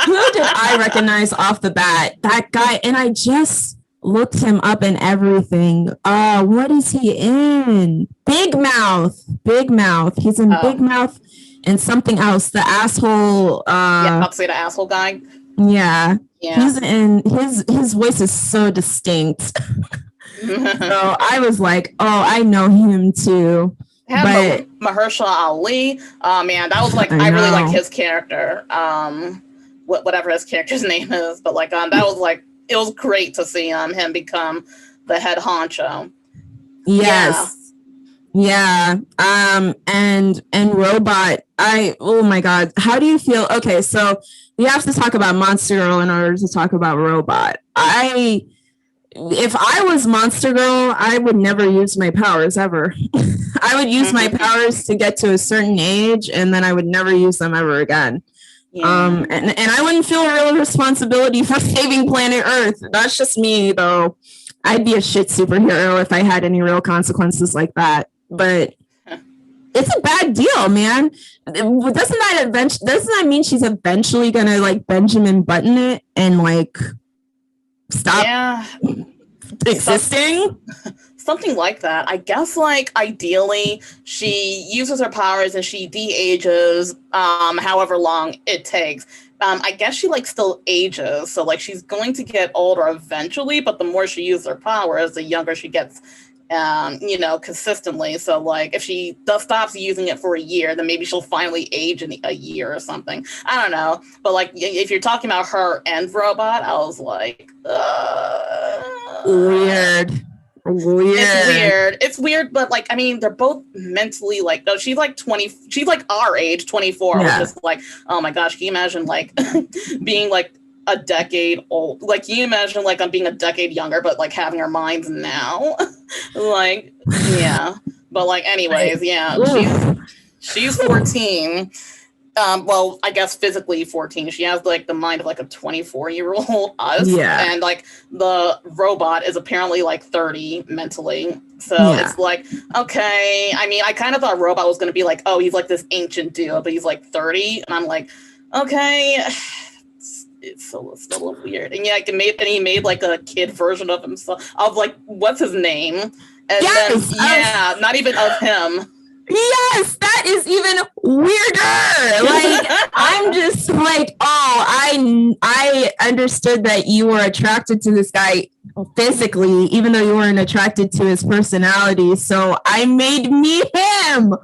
Who did I recognize off the bat? That guy. And I just looked him up in everything. What is he in? Big Mouth. He's in Big Mouth and something else. The asshole. I'll say the asshole guy. Yeah. He's in his voice is so distinct. So I was like, oh, I know him too. But Mahershala Ali, man, that was like I really liked his character. Whatever his character's name is, but like that was like it was great to see him become the head honcho. Yes. Yeah. And Robot, oh my God, how do you feel? Okay, so we have to talk about Monster Girl in order to talk about Robot. If I was Monster Girl, I would never use my powers ever. I would use my powers to get to a certain age, and then I would never use them ever again. Yeah. And I wouldn't feel a real responsibility for saving planet Earth. That's just me, though. I'd be a shit superhero if I had any real consequences like that. But it's a bad deal, man. Doesn't that mean she's eventually gonna like Benjamin Button it and like stop existing? Something like that. I guess like ideally she uses her powers and she de-ages however long it takes. I guess she like still ages, so like she's going to get older eventually, but the more she uses her powers, the younger she gets consistently. So like if she stops using it for a year, then maybe she'll finally age in a year or something. I don't know. But like if you're talking about her and Robot, I was like, weird. It's weird, but like I mean they're both mentally like she's like 20, she's like our age, 24, which is like, oh my gosh, can you imagine like being like a decade old? Like can you imagine like I'm being a decade younger but like having our minds now? Like yeah. But like anyways, yeah, she's 14. Well, I guess physically 14. She has like the mind of like a 24-year-old us. Yeah. And like the Robot is apparently like 30 mentally. So it's like, okay. I mean, I kind of thought Robot was going to be like, oh, he's like this ancient dude, but he's like 30. And I'm like, okay. It's still a little weird. And yeah, he made like a kid version of himself, of like, what's his name? And then, not even of him. Yes, that is even weirder. Like, I'm just like, oh, I understood that you were attracted to this guy physically, even though you weren't attracted to his personality. So I made me him.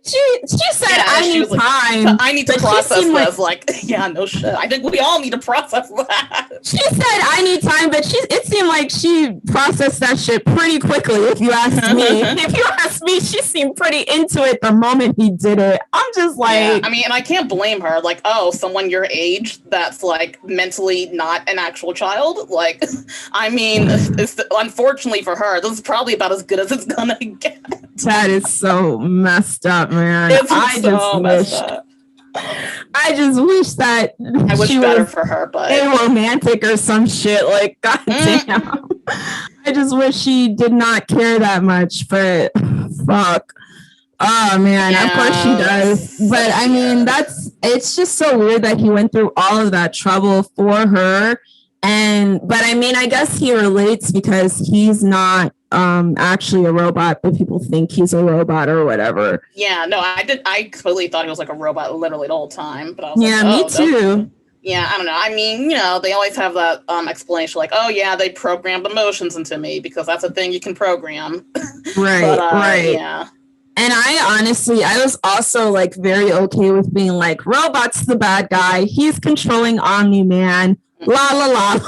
She said, I need time. I need to process this. Like, yeah, no shit. I think we all need to process that. She said, I need time, but it seemed like she processed that shit pretty quickly, if you ask me. If you ask me, she seemed pretty into it the moment he did it. I'm just like... Yeah, I mean, and I can't blame her. Like, oh, someone your age that's, like, mentally not an actual child? Like, I mean, unfortunately for her, this is probably about as good as it's gonna get. That is so messed up, man. I just wish that I wish better for her, but romantic or some shit. Like, goddamn. I just wish she did not care that much, but fuck. Oh man, of course she does. But I mean, it's just so weird that he went through all of that trouble for her. But I mean, I guess he relates because he's not actually a robot, but people think he's a robot or whatever. Yeah, no, I completely thought he was like a robot literally the whole time. But I was me too. Yeah, I don't know. I mean, they always have that explanation like, oh yeah, they programmed emotions into me because that's a thing you can program. Right, right. Yeah. And I was also like very okay with being like, robot's the bad guy. He's controlling Omni-Man. La la la.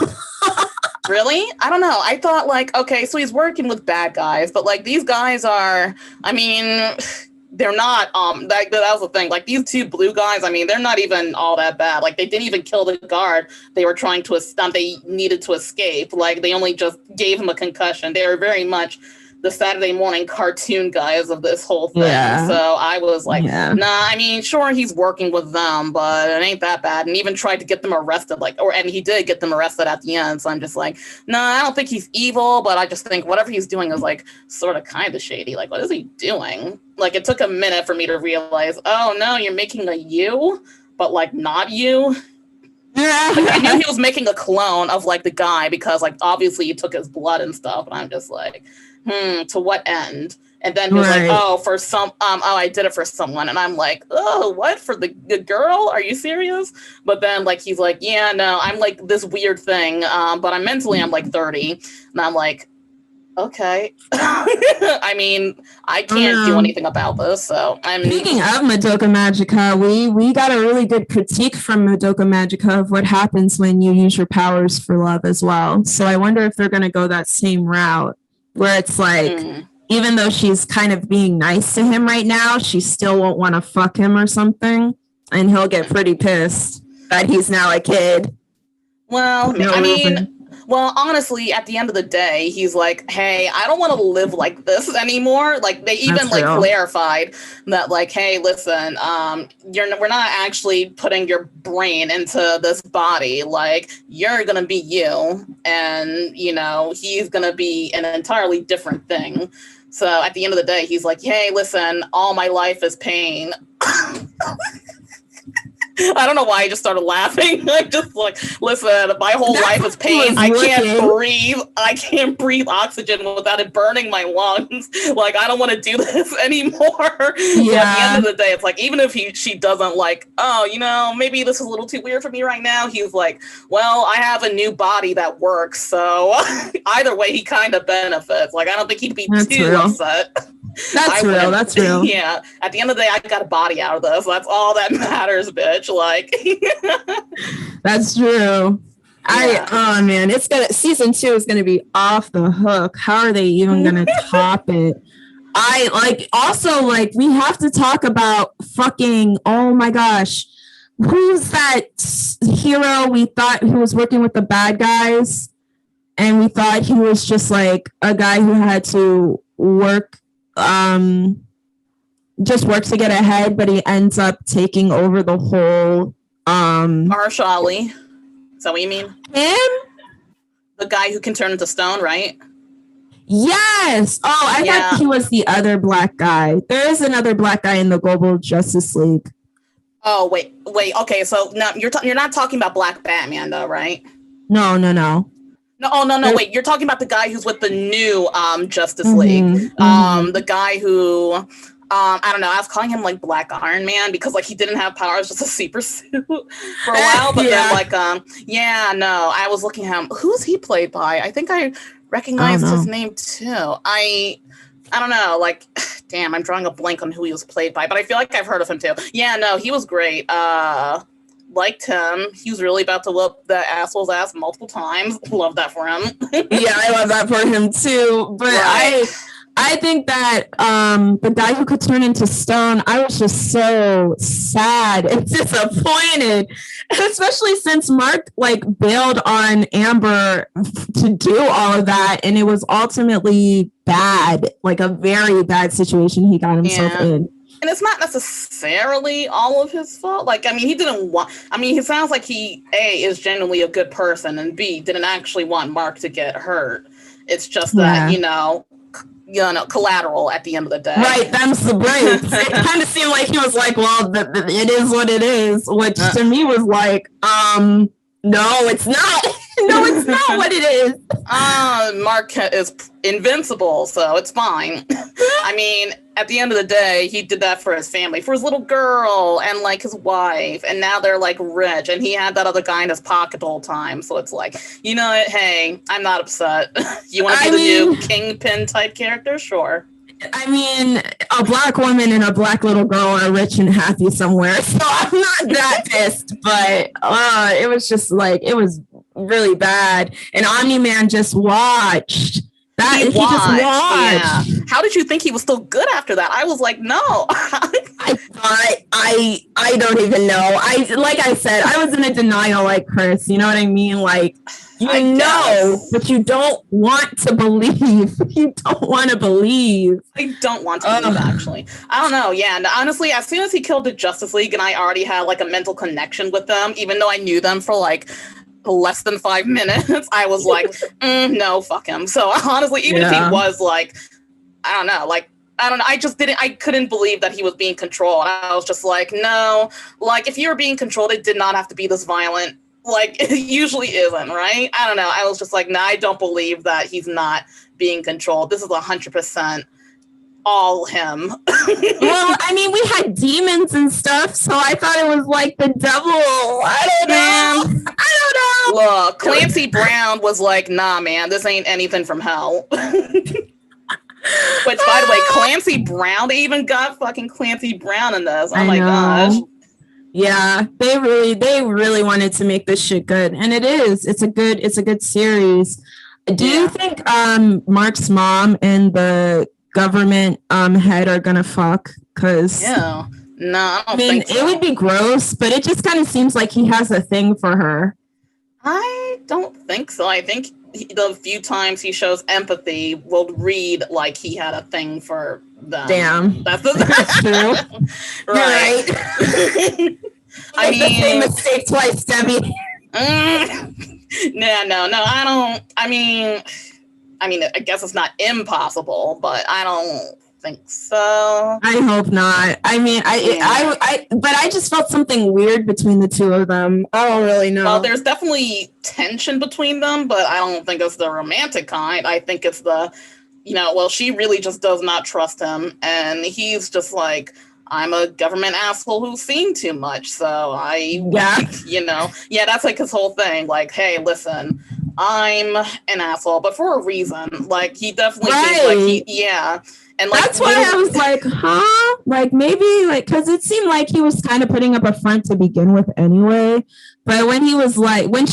Really? I don't know. I thought like, okay, so he's working with bad guys, but like these guys are, I mean, they're not, that was the thing. Like these two blue guys, I mean, they're not even all that bad. Like they didn't even kill the guard. They were trying to, they needed to escape. Like they only just gave him a concussion. They were very much the Saturday morning cartoon guys of this whole thing. Yeah. So I was like, nah, I mean, sure, he's working with them, but it ain't that bad. And even tried to get them arrested, and he did get them arrested at the end. So I'm just like, nah, I don't think he's evil, but I just think whatever he's doing is like sort of kind of shady. Like, what is he doing? Like, it took a minute for me to realize, oh no, you're making a you, but like not you. Yeah. Like, I knew he was making a clone of like the guy because like obviously he took his blood and stuff. And I'm just like, to what end? And then he was like, oh, for some, I did it for someone. And I'm like, oh, what? For the girl? Are you serious? But then like, he's like, yeah, no, I'm like this weird thing. But I'm like 30. And I'm like, okay. I mean, I can't do anything about this. So speaking of Madoka Magica, we got a really good critique from Madoka Magica of what happens when you use your powers for love as well. So I wonder if they're going to go that same route. Where it's like, even though she's kind of being nice to him right now, she still won't want to fuck him or something. And he'll get pretty pissed that he's now a kid. Well, I mean, honestly, at the end of the day, he's like, hey, I don't want to live like this anymore. Like, they even clarified that, like, hey, listen, we're not actually putting your brain into this body. Like, you're going to be you. And, he's going to be an entirely different thing. So at the end of the day, he's like, hey, listen, all my life is pain. I don't know why I just started laughing. I'm just like, listen, my whole life is pain. I can't breathe. I can't breathe oxygen without it burning my lungs. Like, I don't want to do this anymore. Yeah. So at the end of the day, it's like, even if she doesn't like, oh, maybe this is a little too weird for me right now. He's like, well, I have a new body that works. So either way, he kind of benefits. Like, I don't think he'd be too upset. That's real. Yeah. At the end of the day, I got a body out of this. That's all that matters, bitch. Like, that's true. Yeah. Oh man, season 2 is gonna be off the hook. How are they even gonna top it? We have to talk about fucking, oh my gosh, who's that hero we thought who was working with the bad guys, and we thought he was just like a guy who had to work to get ahead, but he ends up taking over the whole Marshall Ali. Is that what you mean? Him? The guy who can turn into stone, right? Yes. Oh, I thought he was the other black guy. There is another black guy in the Global Justice League. Oh, wait. Okay, so now you're not talking about Black Batman though, right? No. No, wait. You're talking about the guy who's with the new Justice League. The guy who, I don't know, I was calling him like Black Iron Man because like he didn't have powers, just a super suit for a while. But then like, I was looking at him. Who's he played by? I think I recognized his name too. I don't know, like, damn, I'm drawing a blank on who he was played by, but I feel like I've heard of him too. Yeah, no, he was great. liked him. He was really about to whoop the asshole's ass multiple times. Love that for him. Yeah, I love that for him too. But right. I think that the guy who could turn into stone, I was just so sad and disappointed, especially since Mark like bailed on Amber to do all of that, and it was ultimately bad, like a very bad situation he got himself in. And it's not necessarily all of his fault. Like, I mean, he didn't want, I mean, he sounds like he, A, is genuinely a good person, and B, didn't actually want Mark to get hurt. It's just that, you know, collateral at the end of the day. Right, them's the breaks. It kind of seemed like he was like, well, it is what it is, which to me was like, no, it's not. No, it's not what it is. Mark is invincible, so it's fine. I mean, at the end of the day, he did that for his family, for his little girl and like his wife, and now they're like rich, and he had that other guy in his pocket the whole time. So it's like, you know what? Hey, I'm not upset. You want to be the new Kingpin type character? Sure. I mean, a black woman and a black little girl are rich and happy somewhere, so I'm not that pissed, but it was just like, it was really bad. And Omni-Man just watched. He just watched. Yeah. How did you think he was still good after that? I was like, no. I thought, I don't even know. Like I said, I was in a denial like Chris, you know what I mean? Like, you know, but you don't want to believe. You don't want to believe. I don't want to believe, actually. I don't know. Yeah. And honestly, as soon as he killed the Justice League and I already had like a mental connection with them, even though I knew them for like less than 5 minutes, I was like, no, fuck him. So honestly, even if he was like, I don't know, I couldn't believe that he was being controlled. I was just like, no, like if you were being controlled, it did not have to be this violent. Like it usually isn't, right? I don't know. I was just like, no, I don't believe that he's not being controlled. This is 100% all him. Well, I mean, we had demons and stuff, so I thought it was like the devil. I don't know. Look, Clancy Brown was like, nah, man, this ain't anything from hell. Which, by the way, Clancy Brown, they even got fucking Clancy Brown in this. Oh my gosh. Yeah, they really wanted to make this shit good, and it is. It's a good series. Do you think Mark's mom and the government head are gonna fuck? Because no, I don't think so. It would be gross, but it just kind of seems like he has a thing for her. I don't think so. I think the few times he shows empathy will read like he had a thing for them. Damn, that's true. Right. I mean, the same mistake twice, Debbie. No, I don't. I mean, I guess it's not impossible, but I don't think so. I hope not. I mean, but I just felt something weird between the two of them. I don't really know. Well, there's definitely tension between them, but I don't think it's the romantic kind. I think it's the, she really just does not trust him, and he's just like, I'm a government asshole who's seen too much, so that's like his whole thing. Like, hey, listen, I'm an asshole, but for a reason. Like, he definitely seems like and like, that's why I was like, huh? Like, maybe, like, because it seemed like he was kind of putting up a front to begin with anyway. But when she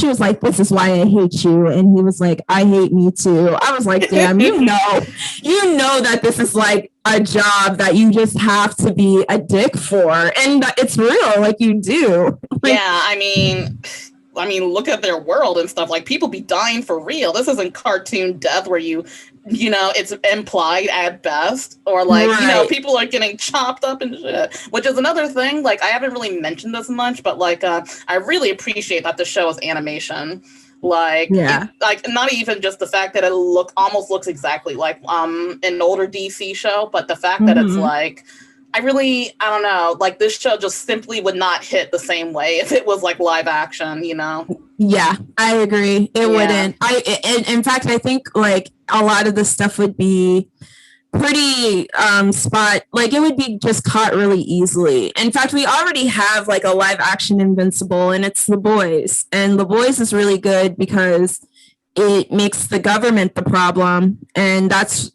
was like, this is why I hate you, and he was like, I hate me too, I was like, damn, you know that this is like a job that you just have to be a dick for, and it's real, like you do. Yeah, I mean, look at their world and stuff. Like, people be dying for real. This isn't cartoon death where it's implied at best, or like, people are getting chopped up and shit, which is another thing. Like, I haven't really mentioned this much, but like, I really appreciate that the show is animation. Like, not even just the fact that it almost looks exactly like an older DC show, but the fact that it's like, I don't know, like, this show just simply would not hit the same way if it was like live action, Yeah, I agree. It wouldn't. In fact, I think like a lot of the stuff would be pretty it would be just caught really easily. In fact, we already have like a live action Invincible, and it's The Boys, and The Boys is really good because it makes the government the problem, and that's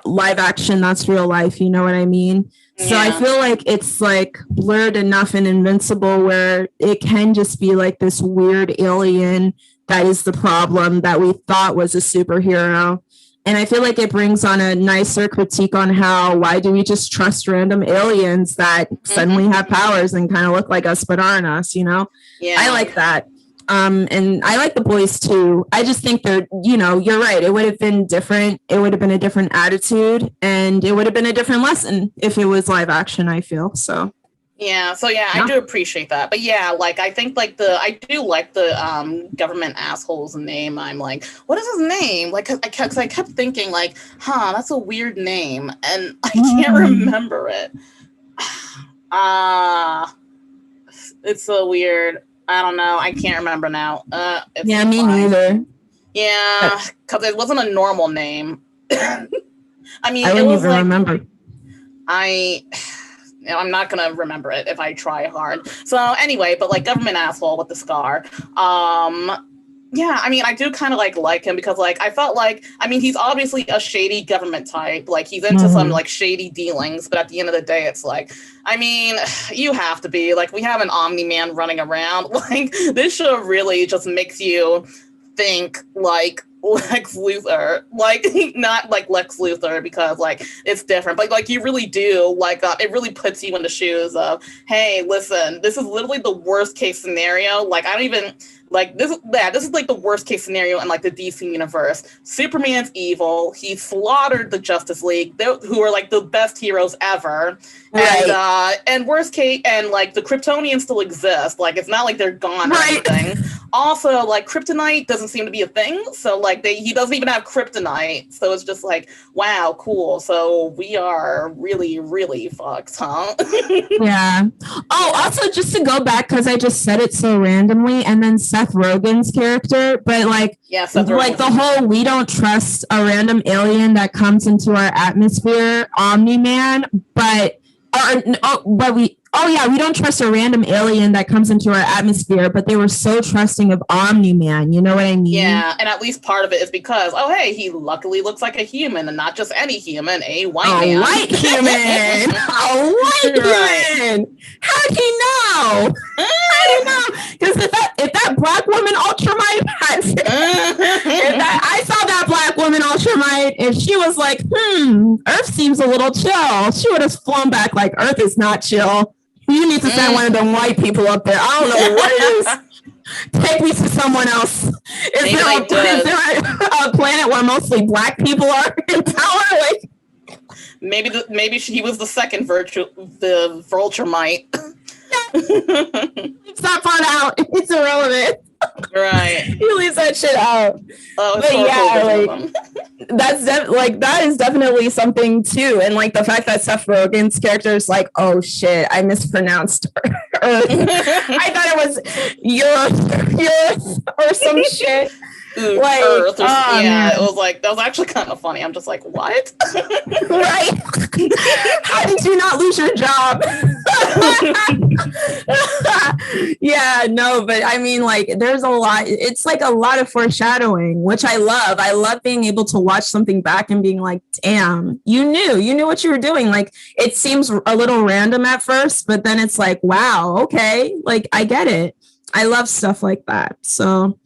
live action, that's real life, you know what I mean? So I feel like it's like blurred enough in Invincible where it can just be like this weird alien that is the problem that we thought was a superhero. And I feel like it brings on a nicer critique on why do we just trust random aliens that suddenly have powers and kind of look like us but aren't us, you know? I like that. And I like the boys too. I just think they're, you're right. It would have been different. It would have been a different attitude, and it would have been a different lesson if it was live action, I feel. So. Yeah. So I do appreciate that. But yeah, like, I think like I do like the government asshole's name. I'm like, what is his name? Like, cause I kept thinking like, that's a weird name. And I can't remember it. It's so weird. I don't know. I can't remember now. Me neither. Yeah, because it wasn't a normal name. I mean, I wouldn't even remember. I'm not gonna remember it if I try hard. So anyway, but like government asshole with the scar. Yeah, I mean, I do kind of like him because like I felt like, I mean, he's obviously a shady government type. Like he's into some like shady dealings, but at the end of the day, it's like, I mean, you have to be like, we have an Omni-Man running around. Like this show really just makes you think like Lex Luthor, like not like Lex Luthor because like it's different, but like you really do like it really puts you in the shoes of, hey, listen, this is literally the worst case scenario. Like I don't even. Like this is like the worst case scenario in like the DC universe. Superman's evil. He slaughtered the Justice League, who are like the best heroes ever. Right. And worst case, and like the Kryptonians still exist. Like it's not like they're gone or anything. Also, like kryptonite doesn't seem to be a thing. So like he doesn't even have kryptonite. So it's just like, wow, cool. So we are really, really fucked, huh? Yeah. Oh, also just to go back because I just said it so randomly, and then Seth Rogen's character, but like, like the whole we don't trust a random alien that comes into our atmosphere, Omni-Man, we don't trust a random alien that comes into our atmosphere, but they were so trusting of Omni-Man, you know what I mean? Yeah, and at least part of it is because, oh, hey, he luckily looks like a human, and not just any human, a white man. White human! A white human! How'd he know? I don't know. Because if that black woman Ultramite I saw that black woman Ultramite, if she was like, Earth seems a little chill, she would have flown back like, Earth is not chill. You need to send one of them white people up there. I don't know what it is. Take me to someone else. Is there a planet where mostly black people are in power? Like, maybe he was the second Ultramite. Leaves that part out. It's irrelevant. Right. He leaves that shit out. Oh, but yeah, like that is definitely something too. And like the fact that Seth Rogen's character is like, oh shit, I mispronounced Earth. I thought it was Earth or some shit. Like, Earth it was like, that was actually kind of funny. I'm just like, what? Right? How did you not lose your job? Yeah, no, but I mean, like, there's a lot. It's like a lot of foreshadowing, which I love. I love being able to watch something back and being like, damn, you knew what you were doing. Like, it seems a little random at first, but then it's like, wow, okay, like, I get it. I love stuff like that. So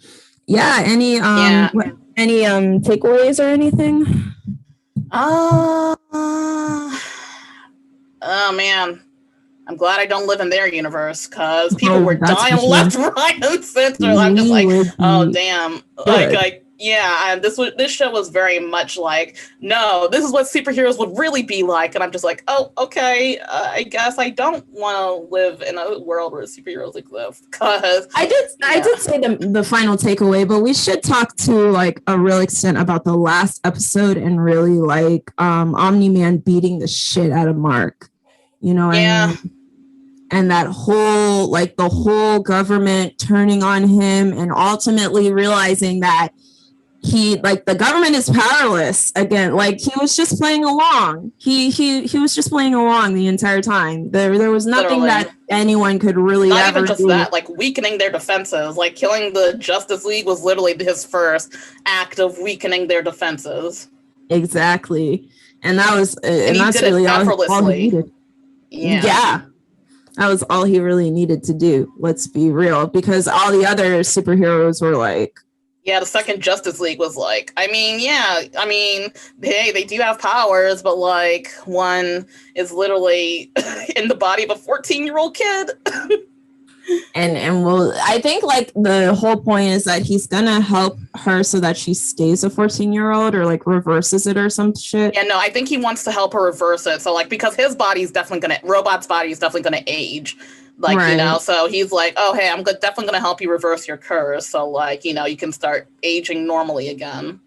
yeah, any takeaways or anything? Oh man, I'm glad I don't live in their universe because people were dying left, right, and center. I'm just like, oh damn, this show was very much like, no, this is what superheroes would really be like, and I'm just like, oh, okay, I guess I don't want to live in a world where superheroes exist. Because I did say the final takeaway, but we should talk to like a real extent about the last episode and really like Omni-Man beating the shit out of Mark. You know what I mean? And that whole, like the whole government turning on him and ultimately realizing that he like the government is powerless again. Like he was just playing along. He was just playing along the entire time. There was nothing that anyone could really not ever even just do. that, like weakening their defenses. Like killing the Justice League was literally his first act of weakening their defenses. Exactly. And that was and that's really all he needed. Yeah. That was all he really needed to do. Let's be real, because all the other superheroes were like, yeah, the second Justice League was like, hey, they do have powers, but like one is literally in the body of a 14-year-old kid. and well, I think like the whole point is that he's gonna help her so that she stays a 14-year-old or like reverses it or some shit. Yeah, no, I think he wants to help her reverse it. So like, because his body's definitely Robot's body is definitely gonna age. Like, right. You know, so he's like, oh, hey, I'm definitely going to help you reverse your curse. So, like, you know, you can start aging normally again.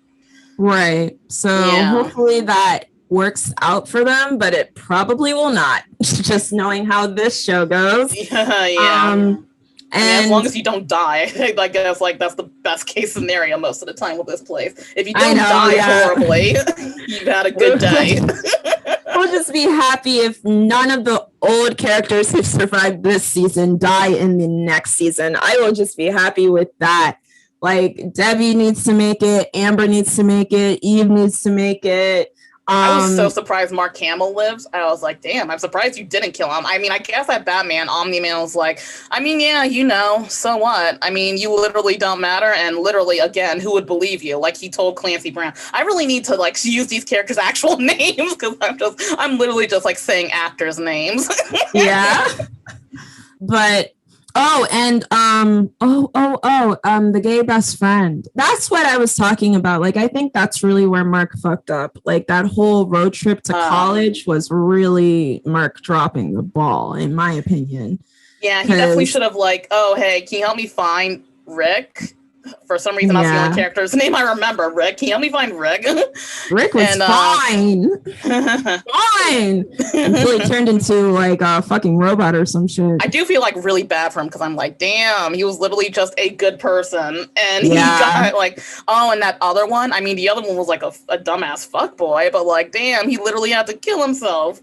Right. So hopefully that works out for them, but it probably will not. Just knowing how this show goes. Yeah. And as long as you don't die, I guess like that's the best case scenario most of the time with this place. If you don't die horribly, you've had a good day. We'll just be happy if none of the old characters who survived this season die in the next season. I will just be happy with that. Like Debbie needs to make it, Amber needs to make it, Eve needs to make it. I was so surprised Mark Hamill lives. I was like, damn, I'm surprised you didn't kill him. I mean, I guess that Batman, Omni-Man was like, I mean, yeah, you know, so what? I mean, you literally don't matter. And literally, again, who would believe you? Like he told Clancy Brown, I really need to like use these characters' actual names because I'm literally just like saying actors' names. Yeah. But the gay best friend. That's what I was talking about. Like, I think that's really where Mark fucked up. Like, that whole road trip to college was really Mark dropping the ball, in my opinion. Yeah, he definitely should have like, oh, hey, can you help me find Rick? For some reason, that's the only character's name I remember. Rick. Can you help me find Rick? Rick was fine. Fine. Until he turned into like a fucking robot or some shit. I do feel like really bad for him because I'm like, damn, he was literally just a good person. And he got like, and that other one, I mean, the other one was like a dumbass fuckboy, but like, damn, he literally had to kill himself.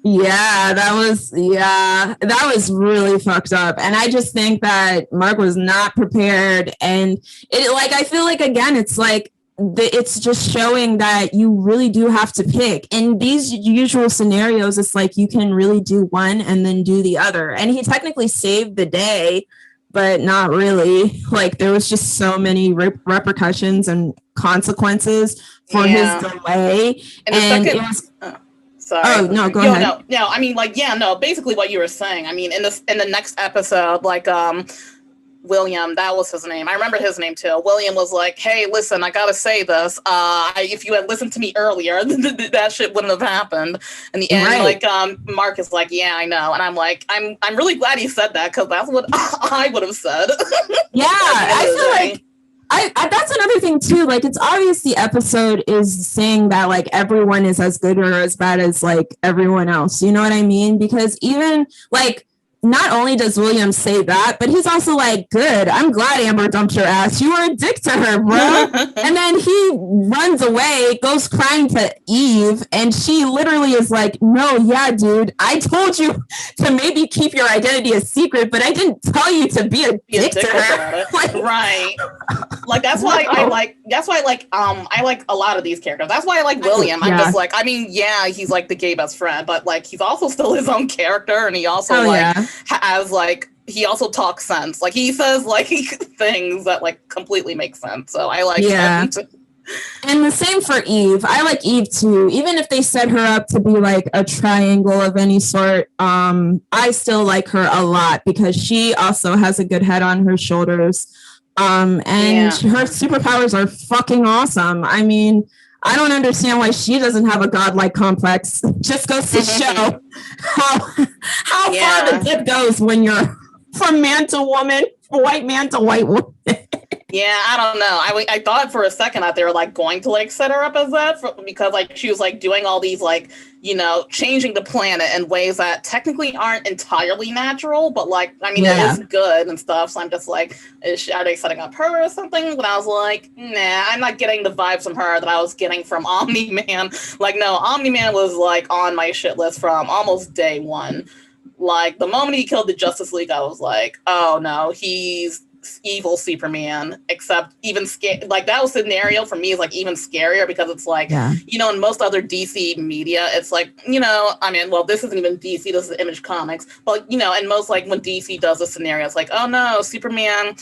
Yeah, that was really fucked up. And I just think that Mark was not prepared. And it like, I feel like, again, it's like, it's just showing that you really do have to pick. In these usual scenarios, it's like you can really do one and then do the other. And he technically saved the day, but not really. Like there was just so many repercussions and consequences for his delay. And it was... Sorry. Oh no, go ahead. No. I mean, like, basically what you were saying. I mean, in the next episode, like, William, that was his name. I remember his name too. William was like, "Hey, listen, I gotta say this. If you had listened to me earlier, that shit wouldn't have happened." In the end, like, Mark is like, "Yeah, I know," and I'm like, "I'm really glad he said that because that's what I would have said." Yeah, I feel like. That's another thing too. Like, it's obvious the episode is saying that like everyone is as good or as bad as like everyone else. You know what I mean? Because even like, not only does William say that, but he's also like, good, I'm glad Amber dumped your ass. You were a dick to her, bro. And then he runs away, goes crying to Eve, and she literally is like, no, yeah, dude, I told you to maybe keep your identity a secret, but I didn't tell you to be a dick to her. Like, right. Like that's why I like a lot of these characters. That's why I like William. I'm just like, I mean, yeah, he's like the gay best friend, but like he's also still his own character, and he also has like he also talks sense. Like he says like things that like completely make sense. So I like him too. And the same for Eve. I like Eve too. Even if they set her up to be like a triangle of any sort, I still like her a lot because she also has a good head on her shoulders. And her superpowers are fucking awesome. I mean, I don't understand why she doesn't have a godlike complex. Just goes to show how far the dip goes when you're from man to woman, white man to white woman. Yeah, I don't know. I thought for a second that they were like going to like set her up as that because like she was like doing all these like, you know, changing the planet in ways that technically aren't entirely natural, but like I mean it is good and stuff. So I'm just like, are they setting up her or something? But I was like, nah, I'm not getting the vibes from her that I was getting from Omni-Man. Like, no, Omni-Man was like on my shit list from almost day one. Like the moment he killed the Justice League, I was like, oh no, he's evil Superman. Except even like that was scenario for me is like even scarier because it's like, you know, in most other DC media, it's like, you know, I mean, well, this isn't even DC, this is Image Comics, but you know, and most like when DC does a scenario, it's like, oh no, Superman,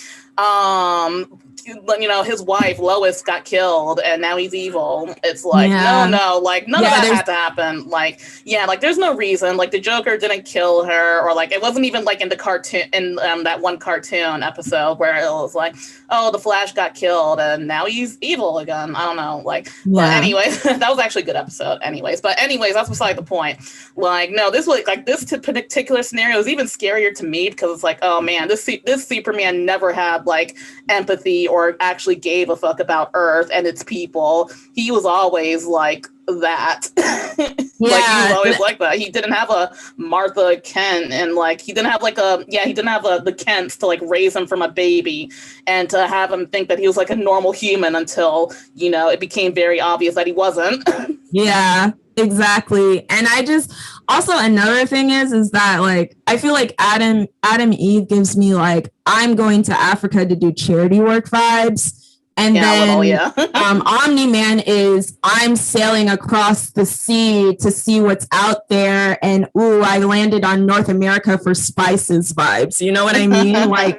you know, his wife Lois got killed and now he's evil. It's like no, like none of that had to happen. Like like there's no reason. Like the Joker didn't kill her, or like it wasn't even like in the cartoon in that one cartoon episode where it was like, oh, the Flash got killed and now he's evil again. I don't know. Like, but anyway, that was actually a good episode. Anyways, that's beside the point. Like, no, this was like this particular scenario is even scarier to me because it's like, oh man, this Superman never had like empathy or actually gave a fuck about Earth and its people. He was always like that. Like he was always like that. He didn't have a Martha Kent and like he didn't have like the Kents to like raise him from a baby and to have him think that he was like a normal human until, you know, it became very obvious that he wasn't. Yeah, exactly. And I just also another thing is that like I feel like Adam Eve gives me like I'm going to Africa to do charity work vibes. And then Omni-Man is I'm sailing across the sea to see what's out there. And I landed on North America for spices vibes. You know what I mean? Like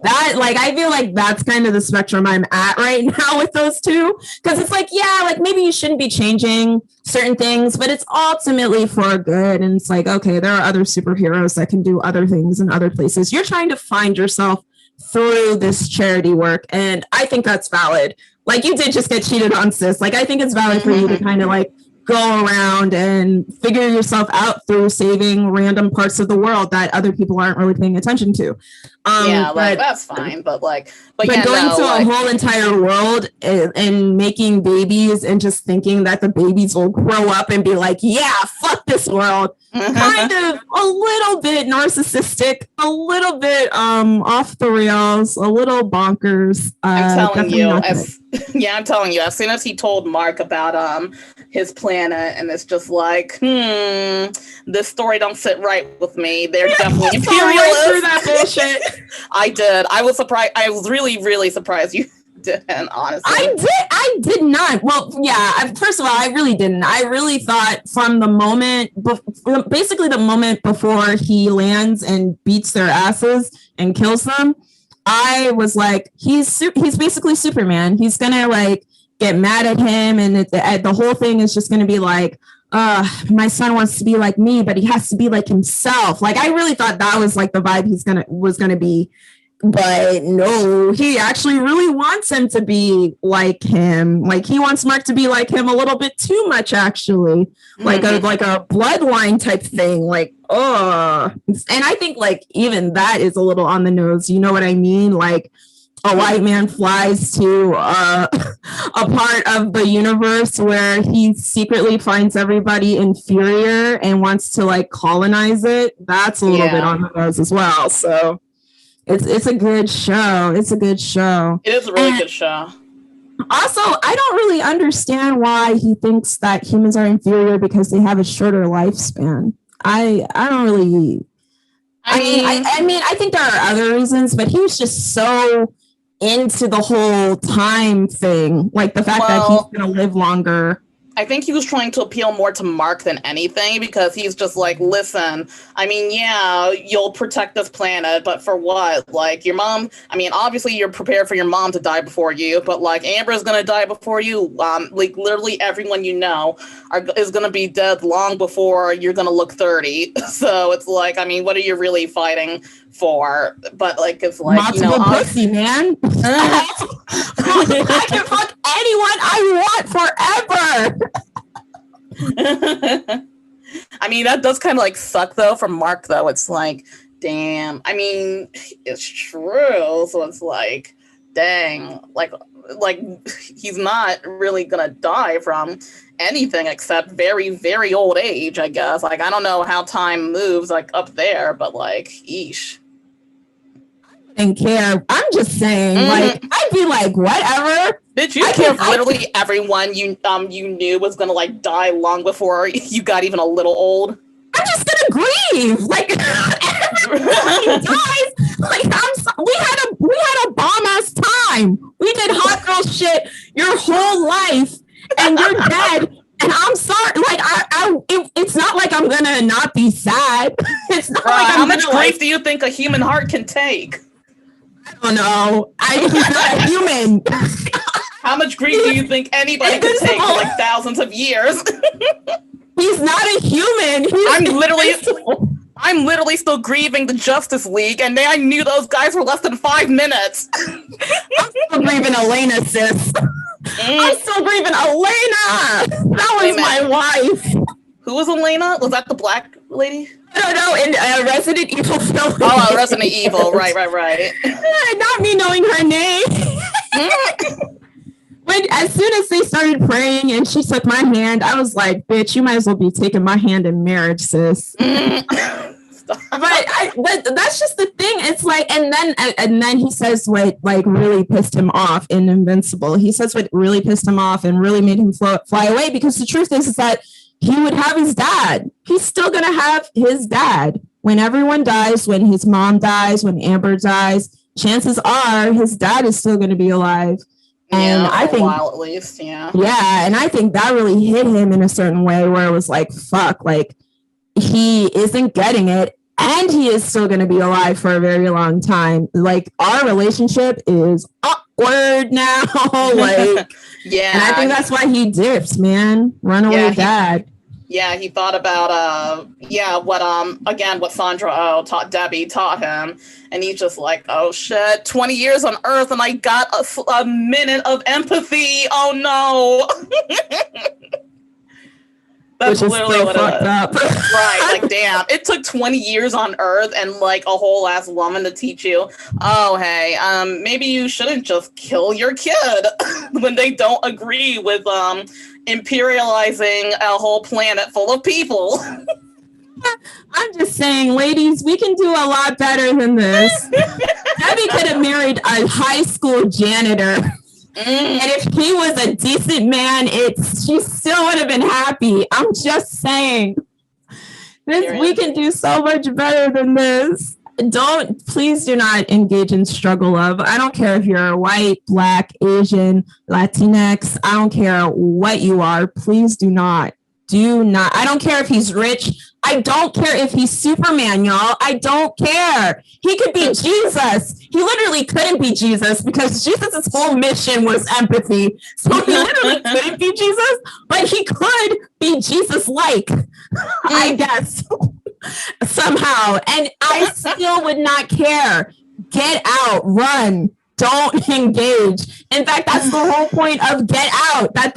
that, like I feel like that's kind of the spectrum I'm at right now with those two. Because it's like, yeah, like maybe you shouldn't be changing certain things, but it's ultimately for good. And it's like, okay, there are other superheroes that can do other things in other places. You're trying to find yourself through this charity work. And I think that's valid. Like you did just get cheated on, sis. Like I think it's valid for you to kind of like go around and figure yourself out through saving random parts of the world that other people aren't really paying attention to. Like that's fine, but going to a whole entire world and making babies and just thinking that the babies will grow up and be like, yeah, fuck this world. Kind of a little bit narcissistic, a little bit off the rails, a little bonkers. I'm telling you, I'm telling you, as soon as he told Mark about his planet, and it's just like, this story don't sit right with me. They're definitely imperialists. Through that bullshit. I did. I was surprised. I was really, really surprised you didn't, honestly. I did not. Well, yeah, first of all, I really didn't. I really thought from the moment, basically the moment before he lands and beats their asses and kills them, I was like, he's basically Superman. He's gonna like get mad at him, and the whole thing is just gonna be like, my son wants to be like me, but he has to be like himself. Like I really thought that was like the vibe was gonna be. But no, he actually really wants him to be like him. Like he wants Mark to be like him a little bit too much, actually. Like a bloodline type thing. Like, and I think like even that is a little on the nose. You know what I mean? Like a white man flies to a part of the universe where he secretly finds everybody inferior and wants to like colonize it. That's a little bit on the nose as well. So it's a good show. It's a good show. It is a really good show. Also, I don't really understand why he thinks that humans are inferior because they have a shorter lifespan. I don't really. I mean, I think there are other reasons, but he was just so into the whole time thing, like the fact that he's going to live longer. I think he was trying to appeal more to Mark than anything because he's just like, listen, I mean, yeah, you'll protect this planet, but for what? Like your mom, I mean, obviously you're prepared for your mom to die before you, but like Amber's going to die before you. Like literally everyone you know is going to be dead long before you're going to look 30. So it's like, I mean, what are you really fighting for? But like, it's like, multiple pussy, man. I can fuck anyone I want forever. I mean, that does kind of like suck though for Mark though. It's like, damn. I mean, it's true. So it's like, dang, like he's not really gonna die from anything except very, very old age, I guess. Like, I don't know how time moves like up there, but like, eesh. And care. I'm just saying, like, I'd be like, whatever. Did you care if literally everyone you knew was gonna like die long before you got even a little old? I'm just gonna grieve. Like, everyone dies. Like, we had a bomb ass time. We did hot girl shit your whole life, and you're dead. And I'm sorry. Like, it's not like I'm gonna not be sad. It's not like how much grief do you think a human heart can take? I don't know. He's not a human. How much grief do you think anybody can take for like thousands of years? He's not a human. I'm literally still grieving the Justice League, and I knew those guys for less than 5 minutes. I'm still grieving Elena, sis. I'm still grieving Elena. That was my wife. Who was Elena? Was that the black lady? No, in Resident Evil film. Oh, Resident Evil. Right. Not me knowing her name. As soon as they started praying and she took my hand, I was like, bitch, you might as well be taking my hand in marriage, sis. But that's just the thing. It's like, and then he says what like really pissed him off in Invincible. He says what really pissed him off and really made him fly away, because the truth is that he would have his dad. He's still going to have his dad. When everyone dies, when his mom dies, when Amber dies, chances are his dad is still going to be alive. And I think, a while at least, yeah. Yeah, and I think that really hit him in a certain way where it was like, fuck, like he isn't getting it, and he is still going to be alive for a very long time. Like, our relationship is awkward now. Like, yeah. And I think that's why he dips, man. Runaway dad. Yeah, he thought about what Sandra Debbie taught him, and he's just like, oh shit, 20 years on Earth and I got a minute of empathy. Oh no. That's literally what it is. Up. Right, like damn. It took 20 years on Earth and like a whole ass woman to teach you, oh hey, maybe you shouldn't just kill your kid when they don't agree with imperializing a whole planet full of people. I'm just saying, ladies, we can do a lot better than this. Debbie could have married a high school janitor. And if he was a decent man, she still would have been happy. I'm just saying. We can do so much better than this. Please do not engage in struggle love. I don't care if you're white, black, Asian, Latinx. I don't care what you are. Please do not. I don't care if he's rich. I don't care if he's Superman, y'all. I don't care. He could be Jesus. He literally couldn't be Jesus because Jesus' whole mission was empathy. So he literally couldn't be Jesus, but he could be Jesus-like, I guess, somehow. And I still would not care. Get out, run. Don't engage. In fact, that's the whole point of Get Out. That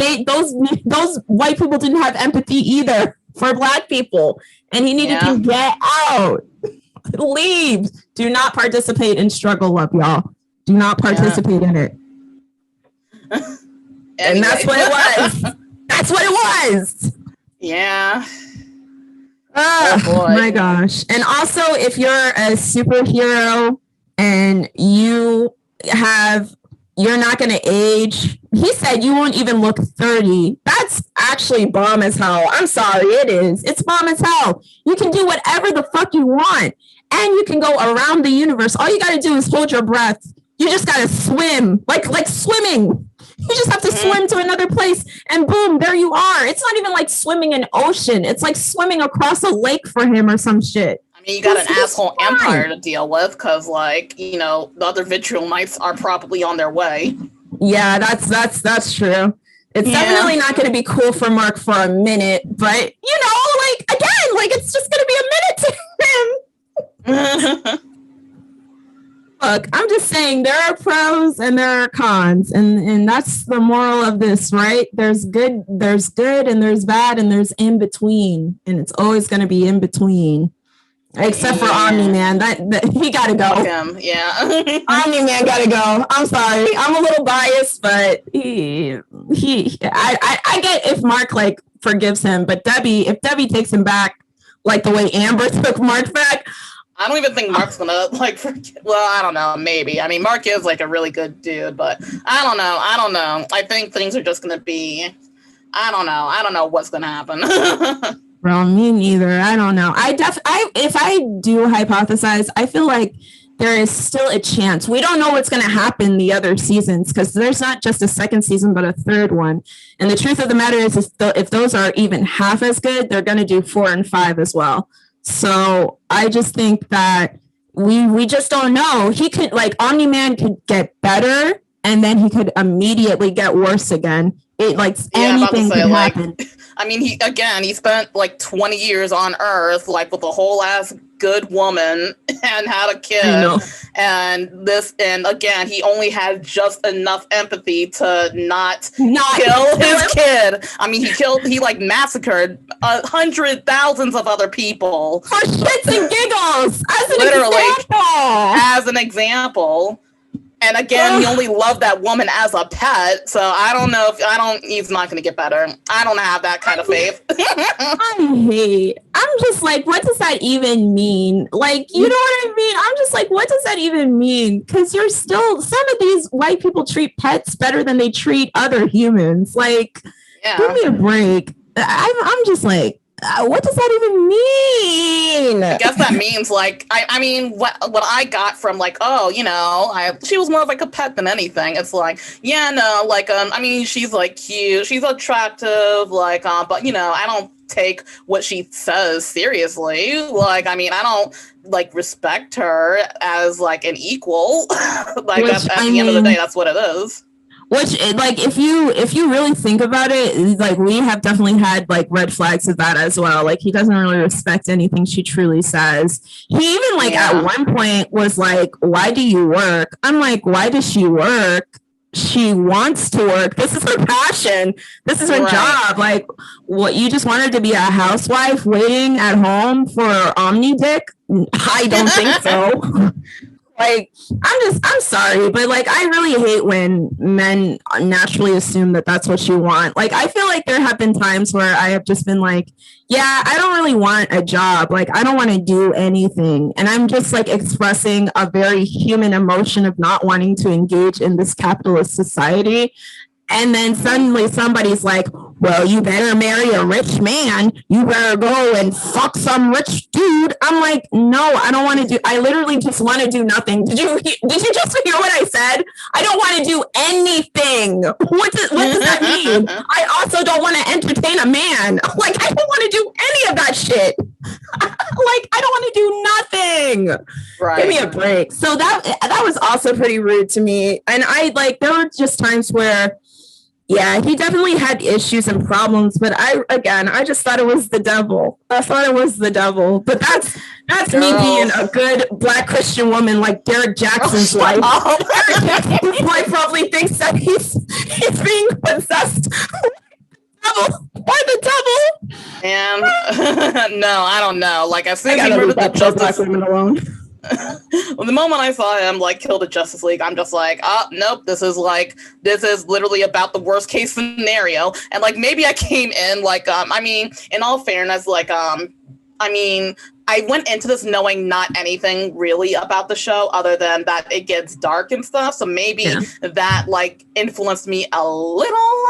those white people didn't have empathy either for black people, and he needed to get out. Leave. Do not participate in struggle love, y'all. Do not participate in it. And that's what it was. That's what it was. Yeah. Oh my gosh. And also, if you're a superhero and you're not going to age. He said you won't even look 30. That's actually bomb as hell. I'm sorry, it is. It's bomb as hell. You can do whatever the fuck you want. And you can go around the universe. All you got to do is hold your breath. You just got to swim, like swimming. You just have to swim to another place and boom, there you are. It's not even like swimming an ocean. It's like swimming across a lake for him or some shit. I mean, you got an asshole empire to deal with because, like, you know, the other vitriol knights are probably on their way. Yeah, that's true. It's definitely not going to be cool for Mark for a minute, but, you know, like, again, like, it's just going to be a minute to him. Look, I'm just saying there are pros and there are cons, and that's the moral of this, right? There's good and there's bad and there's in between, and it's always going to be in between. Except for Omni-Man, that he gotta go. Yeah. Omni-Man gotta go. I'm sorry, I'm a little biased, but I get if Mark like forgives him, but if Debbie takes him back, like the way Amber took Mark back. I don't even think Mark's gonna like forget. Well, I don't know. Maybe. I mean, Mark is like a really good dude, but I don't know. I think things are just gonna be. I don't know what's gonna happen. Well, me neither. I don't know. If I do hypothesize, I feel like there is still a chance. We don't know what's going to happen the other seasons because there's not just a second season, but a third one. And the truth of the matter is, if those are even half as good, they're going to do 4 and 5 as well. So I just think that we just don't know. He could, like, Omni-Man could get better and then he could immediately get worse again. Anything could happen. I mean, he spent like 20 years on Earth, like with a whole ass good woman and had a kid. And again, he only had just enough empathy to not kill his kid. I mean, he like massacred thousands of other people. For shits and giggles. As an example. And again, he only loved that woman as a pet. So I don't know he's not going to get better. I don't have that kind of faith. I'm just like, what does that even mean? Like, you know what I mean? I'm just like, what does that even mean? Because some of these white people treat pets better than they treat other humans. Like, give me a break. I'm just like, what does that even mean? I guess that means like I mean what I got from like, she was more of like a pet than anything. It's like, I mean, she's like cute, she's attractive, like but I don't take what she says seriously. Like, I mean, I don't like respect her as like an equal. Like at the end of the day, that's what it is. Which, like, if you really think about it, like, we have definitely had like red flags of that as well. Like, he doesn't really respect anything she truly says. He even at one point was like, "Why do you work?" I'm like, "Why does she work? She wants to work. This is her passion. This is her job. Like, what, you just want her to be a housewife waiting at home for Omni Dick? I don't think so." Like, I'm sorry, but like, I really hate when men naturally assume that that's what you want. Like, I feel like there have been times where I have just been like, yeah, I don't really want a job. Like, I don't want to do anything. And I'm just like expressing a very human emotion of not wanting to engage in this capitalist society. And then suddenly somebody's like, well, you better marry a rich man. You better go and fuck some rich dude. I'm like, no, I don't want to do. I literally just want to do nothing. Did you just hear what I said? I don't want to do anything. What does that mean? I also don't want to entertain a man. Like, I don't want to do any of that shit. Like, I don't want to do nothing. Right. Give me a break. So that was also pretty rude to me. And there were just times where, yeah, he definitely had issues and problems, but I just thought it was the devil. I thought it was the devil. But that's me being a good Black Christian woman like Derek Jackson's wife. Derek Jackson's wife probably thinks that he's being possessed by the devil. And no, I don't know. Like, as soon as he murdered the Justice League alone. Well, the moment I saw him like kill the Justice League, I'm just like, nope, this is literally about the worst case scenario. And like, maybe I came in like, I mean, in all fairness, like, I mean, I went into this knowing not anything really about the show other than that it gets dark and stuff. So maybe that like influenced me a little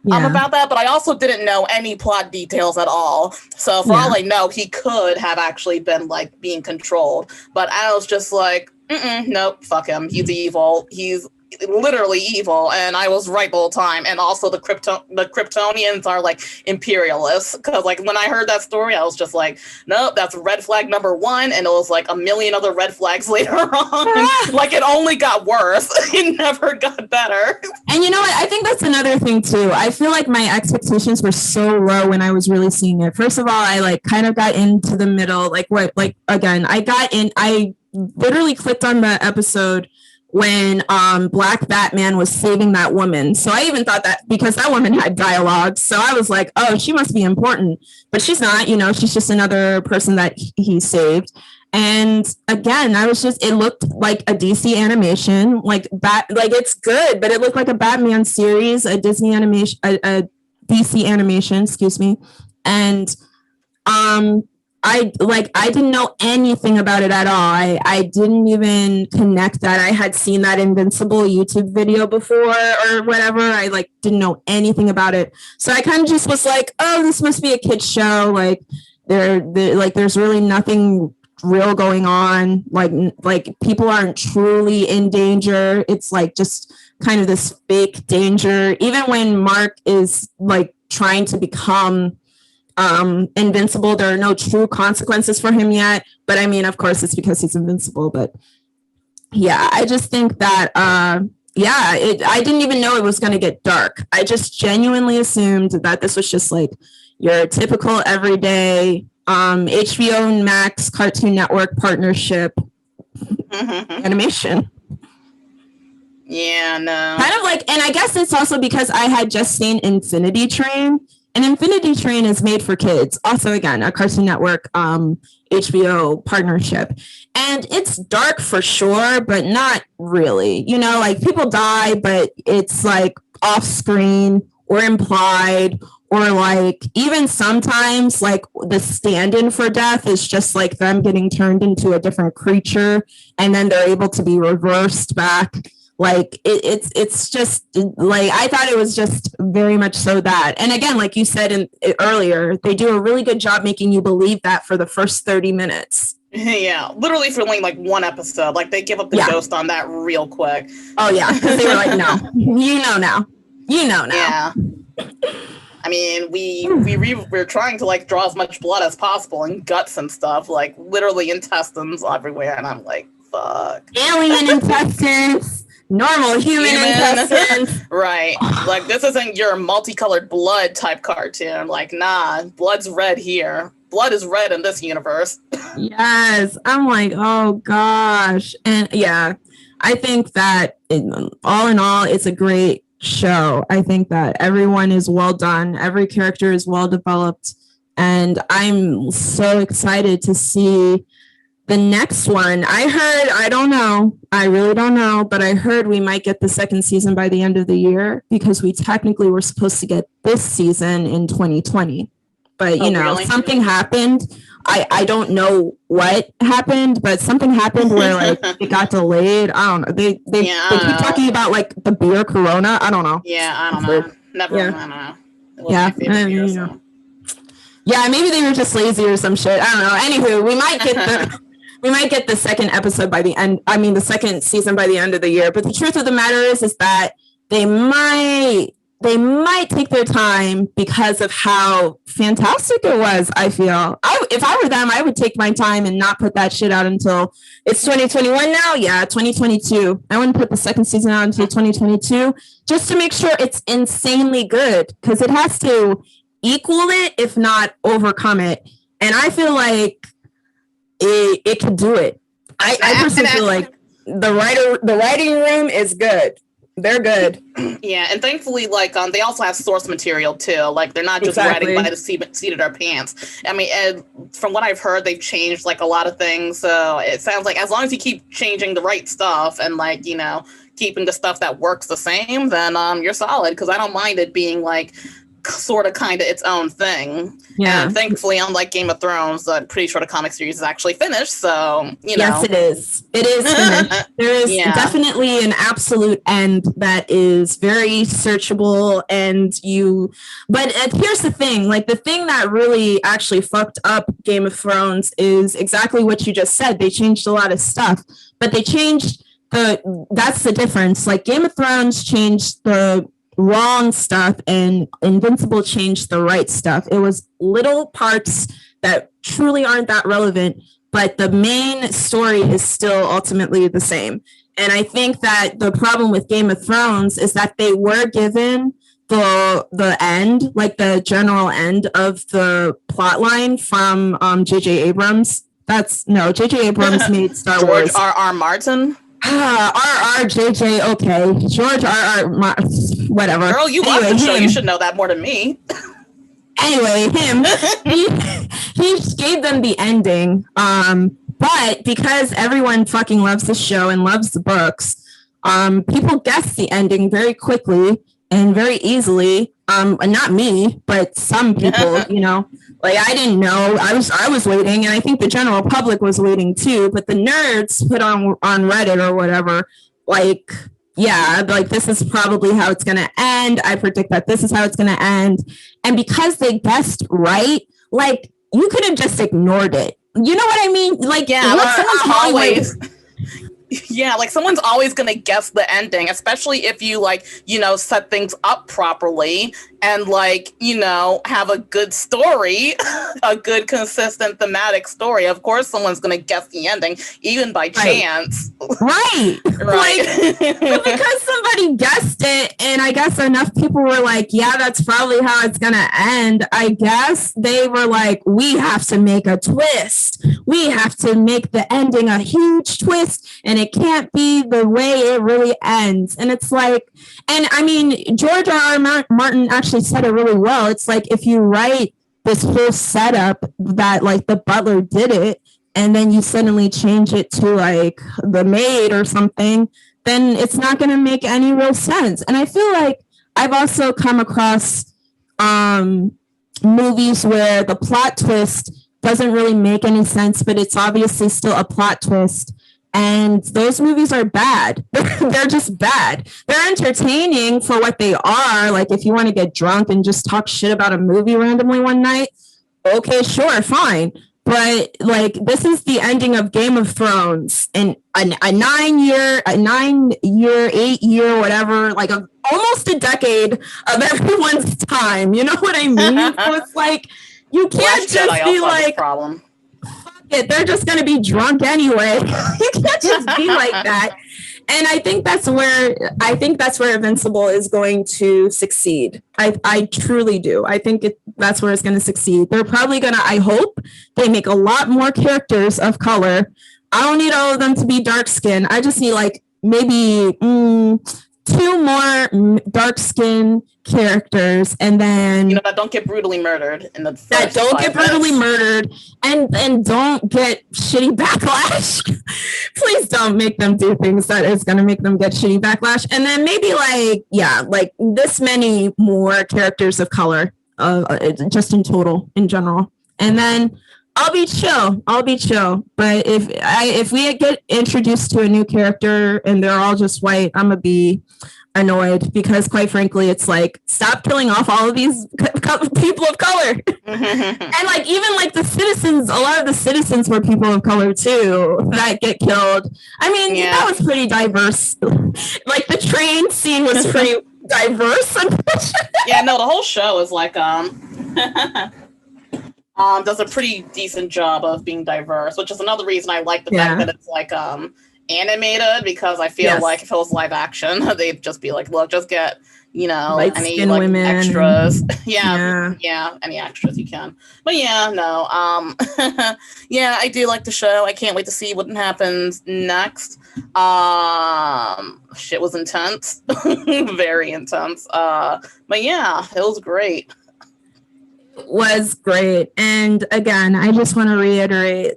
about that, but I also didn't know any plot details at all. So for all I know, he could have actually been like being controlled. But I was just like, nope, fuck him. He's evil. He's literally evil, and I was right the whole time. And also the Kryptonians are like imperialists, because like when I heard that story, I was just like, nope, that's red flag number 1. And it was like a million other red flags later on. Like, it only got worse. It never got better. And you know what, I think that's another thing too. I feel like my expectations were so low when I was really seeing it. First of all, I like kind of got into the middle, I literally clicked on the episode when Black Batman was saving that woman. So I even thought that because that woman had dialogue, so I was like, oh, she must be important, but she's not, you know, she's just another person that he saved. And again, it looked like a DC animation, like it's good, but it looked like a Batman series, a Disney animation, a DC animation, excuse me. And I didn't know anything about it at all. I didn't even connect that I had seen that Invincible YouTube video before or whatever. I didn't know anything about it. So I kind of just was like, oh, this must be a kid's show. Like there's really nothing real going on. Like people aren't truly in danger. It's like just kind of this fake danger. Even when Mark is like trying to become invincible, there are no true consequences for him yet, but I mean, of course it's because he's invincible. But yeah, I just think that I didn't even know it was going to get dark. I just genuinely assumed that this was just like your typical everyday HBO Max Cartoon Network partnership animation. Yeah, no. Kind of like, and I guess it's also because I had just seen Infinity Train. And Infinity Train is made for kids. Also, again, a Cartoon Network HBO partnership. And it's dark for sure, but not really. You know, like people die, but it's like off screen or implied, or like even sometimes like the stand-in for death is just like them getting turned into a different creature and then they're able to be reversed back. Like it's just like, I thought it was just very much so that. And again, like you said earlier, they do a really good job making you believe that for the first 30 minutes. Yeah, literally for only like one episode. Like they give up the ghost on that real quick. Oh yeah, because they were like, no, you know now. Yeah. I mean, we're trying to like draw as much blood as possible and guts and stuff, like literally intestines everywhere, and I'm like, fuck. Alien intestines. Normal human intestines. Right. Like, this isn't your multicolored blood type cartoon. Like, nah, blood's red here. Blood is red in this universe. Yes. I'm like, oh gosh. And yeah, I think that all in all, it's a great show. I think that everyone is well done. Every character is well developed. And I'm so excited to see the next one. I don't know. I really don't know, but I heard we might get the second season by the end of the year because we technically were supposed to get this season in 2020. But, really? Something happened. I don't know what happened, but something happened where like it got delayed. I don't know. They keep talking about like the beer Corona. I don't know. Yeah, I don't know. Never. Yeah. I don't know. Yeah. Yeah, maybe they were just lazy or some shit. I don't know. Anywho, we might get the second episode by the end. I mean, the second season by the end of the year. But the truth of the matter is that they might take their time because of how fantastic it was. I feel if I were them, I would take my time and not put that shit out until it's 2021 now. Yeah, 2022. I wouldn't put the second season out until 2022 just to make sure it's insanely good, because it has to equal it, if not overcome it. And I feel like it could do it. I personally feel like the writing room is good. They're good. Yeah, and thankfully, like, they also have source material too. Like, they're not just writing by the seat of their pants. I mean, and from what I've heard, they've changed like a lot of things. So it sounds like as long as you keep changing the right stuff and like, keeping the stuff that works the same, then you're solid. Because I don't mind it being like sort of kind of its own thing. Yeah. And thankfully, unlike Game of Thrones, I'm pretty sure the comic series is actually finished. So, Yes, it is. It is finished. There is definitely an absolute end that is very searchable. But here's the thing, like the thing that really actually fucked up Game of Thrones is exactly what you just said. They changed a lot of stuff, but they changed that's the difference. Like Game of Thrones changed the wrong stuff and Invincible changed the right stuff. It was little parts that truly aren't that relevant, but the main story is still ultimately the same. And I think that the problem with Game of Thrones is that they were given the end, like the general end of the plot line from J.J. Abrams. J.J. Abrams made Star Wars. George R.R. Martin? RRJJ, okay. George RR, whatever. Girl, you watch the show. You should know that more than me. Anyway, him, he gave them the ending. But because everyone fucking loves the show and loves the books, people guess the ending very quickly and very easily. Not me, but some people, you know, like I didn't know. I was waiting, and I think the general public was waiting too. But the nerds put on Reddit or whatever, like, yeah, like this is probably how it's gonna end. I predict that this is how it's gonna end. And because they guessed right, like you could have just ignored it. You know what I mean? Like, yeah, like someone's always. Yeah, like someone's always going to guess the ending, especially if you like, you know, set things up properly and like, you know, have a good story, a good consistent thematic story. Of course, someone's going to guess the ending, even by chance. Right. Like, because somebody guessed it, and I guess enough people were like, yeah, that's probably how it's going to end. I guess they were like, we have to make a twist. We have to make the ending a huge twist, and it can't be the way it really ends. And it's like, and I mean, George R. R. Martin actually said it really well. It's like, if you write this whole setup that like the butler did it, and then you suddenly change it to like the maid or something, then it's not going to make any real sense. And I feel like I've also come across movies where the plot twist doesn't really make any sense, but it's obviously still a plot twist. And those movies are bad. They're just bad. They're entertaining for what they are. Like if you want to get drunk and just talk shit about a movie randomly one night, okay, sure, fine. But like this is the ending of Game of Thrones, and a 9-year, 8-year, whatever, like almost a decade of everyone's time. You know what I mean? So it's like you can't just be like, problem. They're just going to be drunk anyway. You can't just be like that. And I think that's where Invincible is going to succeed. I truly do. I think that's where it's going to succeed. They're probably going to, I hope they make a lot more characters of color. I don't need all of them to be dark skinned. I just need like maybe 2 more dark skinned characters, and then that don't get brutally murdered in the first murdered and don't get shitty backlash. Please don't make them do things that is going to make them get shitty backlash. And then maybe like this many more characters of color, just in total, in general. And then I'll be chill. But if we get introduced to a new character and they're all just white, I'm gonna be annoyed, because quite frankly, it's like, stop killing off all of these people of color. And like even like the citizens, a lot of the citizens were people of color too that get killed. I mean, that was pretty diverse. Like the train scene was pretty diverse. Yeah, no, the whole show is like does a pretty decent job of being diverse, which is another reason I like the fact that it's like animated, because I feel like if it was live action, they'd just be like, look, just get, any like women. Extras. Any extras you can. But I do like the show. I can't wait to see what happens next. Shit was intense. Very intense. But it was great. Was great. And again, I just want to reiterate,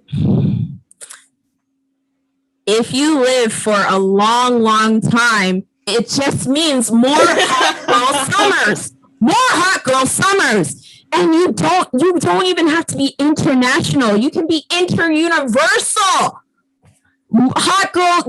if you live for a long, long time, it just means more hot girl summers. And you don't even have to be international. You can be inter-universal.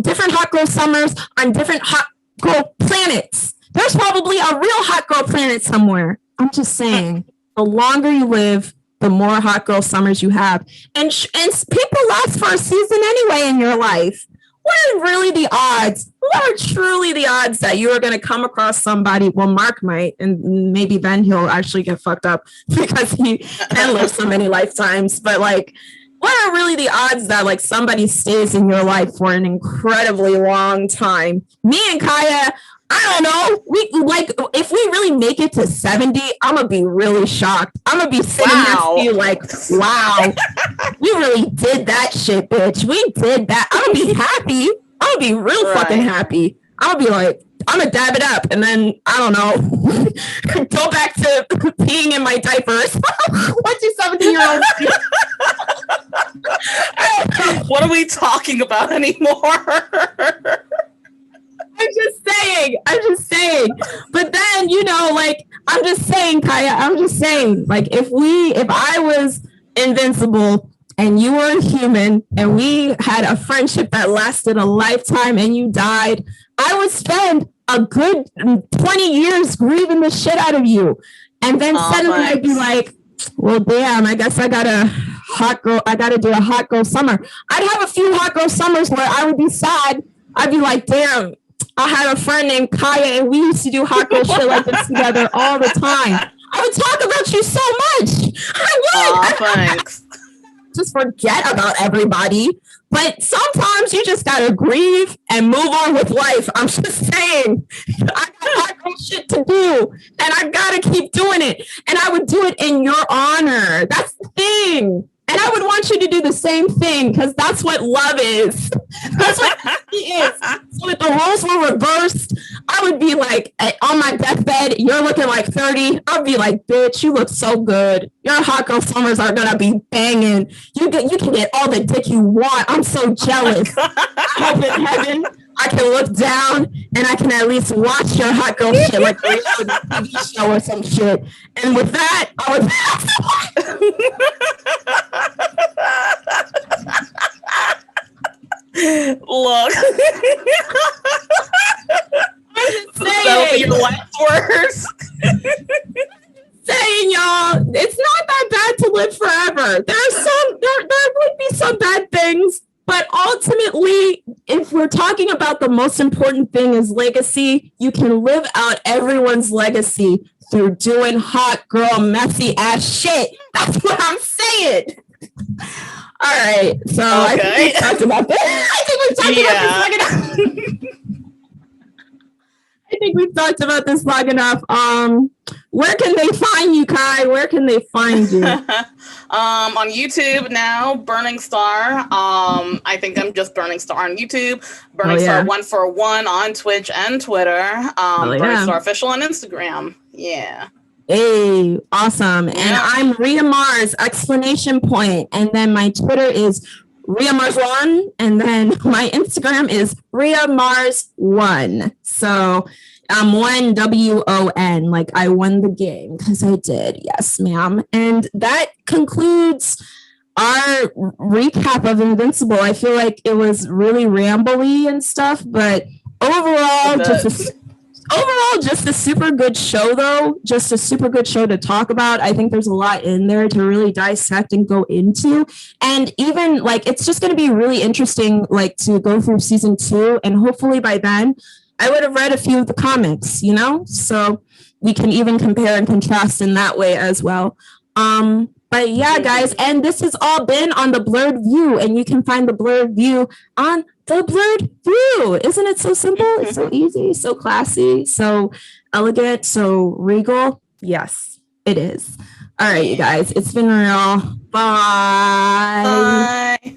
Different hot girl summers on different hot girl planets. There's probably a real hot girl planet somewhere. I'm just saying. The longer you live, the more hot girl summers you have. And people last for a season anyway in your life. What are really the odds? What are truly the odds that you are going to come across somebody? Well, Mark might, and maybe then he'll actually get fucked up because he can live so many lifetimes. But like, what are really the odds that like somebody stays in your life for an incredibly long time? Me and Kaya, I don't know. If we really make it to 70, I'm gonna be really shocked. I'm gonna be sitting next to you like, wow, we really did that shit, bitch. We did that. I'm gonna be happy. I would be real fucking happy. I would be like, I'm gonna dab it up and then I don't know, go back to peeing in my diapers. What's your 17-year-old? What are we talking about anymore? I'm just saying. But then, you know, like, I'm just saying, Kaya, like, if I was invincible and you were a human and we had a friendship that lasted a lifetime and you died, I would spend a good 20 years grieving the shit out of you. And then suddenly I'd be like, well, damn, I guess I gotta do a hot girl summer. I'd have a few hot girl summers where I would be sad. I'd be like, damn, I had a friend named Kaya and we used to do hot girl shit like this together all the time. I would talk about you so much. I would. Thanks. Just forget about everybody. But sometimes you just gotta grieve and move on with life. I'm just saying, I got hot girl shit to do and I gotta keep doing it. And I would do it in your honor. That's the thing. And I would want you to do the same thing because that's what love is. That's what it is. So if the roles were reversed, I would be like, on my deathbed, you're looking like 30. I'd be like, bitch, you look so good. Your hot girl summers are going to be banging. You can get all the dick you want. I'm so jealous. I hope in heaven I can look down and I can at least watch your hot girl shit like a TV show or some shit. And with that, I would look. That'll be your last words. Saying, y'all, it's not that bad to live forever. There would be some bad things, but ultimately, if we're talking about the most important thing is legacy, you can live out everyone's legacy through doing hot girl messy ass shit. That's what I'm saying. All right, so I think we talked about this. I think we've talked about this long enough. Where can they find you, Kai? Where can they find you? On YouTube now, Burning Star. I think I'm just Burning Star on YouTube. Burning Star 141 on Twitch and Twitter. Burning Star Official on Instagram. Yeah. Hey, awesome. And I'm Rhea Mars, ! And then my Twitter is Rhea Mars 1. And then my Instagram is Rhea Mars 1. So I'm 1 WON, like I won the game because I did. Yes, ma'am. And that concludes our recap of Invincible. I feel like it was really rambly and stuff, but overall, just a super good show, though. Just a super good show to talk about. I think there's a lot in there to really dissect and go into. And even like, it's just going to be really interesting, like to go through season 2. And hopefully by then I would have read a few of the comics, you know, so we can even compare and contrast in that way as well. But yeah, guys, and this has all been on The Blurred View, and you can find The Blurred View on The Blurred View. Isn't it so simple? It's so easy, so classy, so elegant, so regal. Yes, it is. All right, you guys, it's been real. Bye. Bye.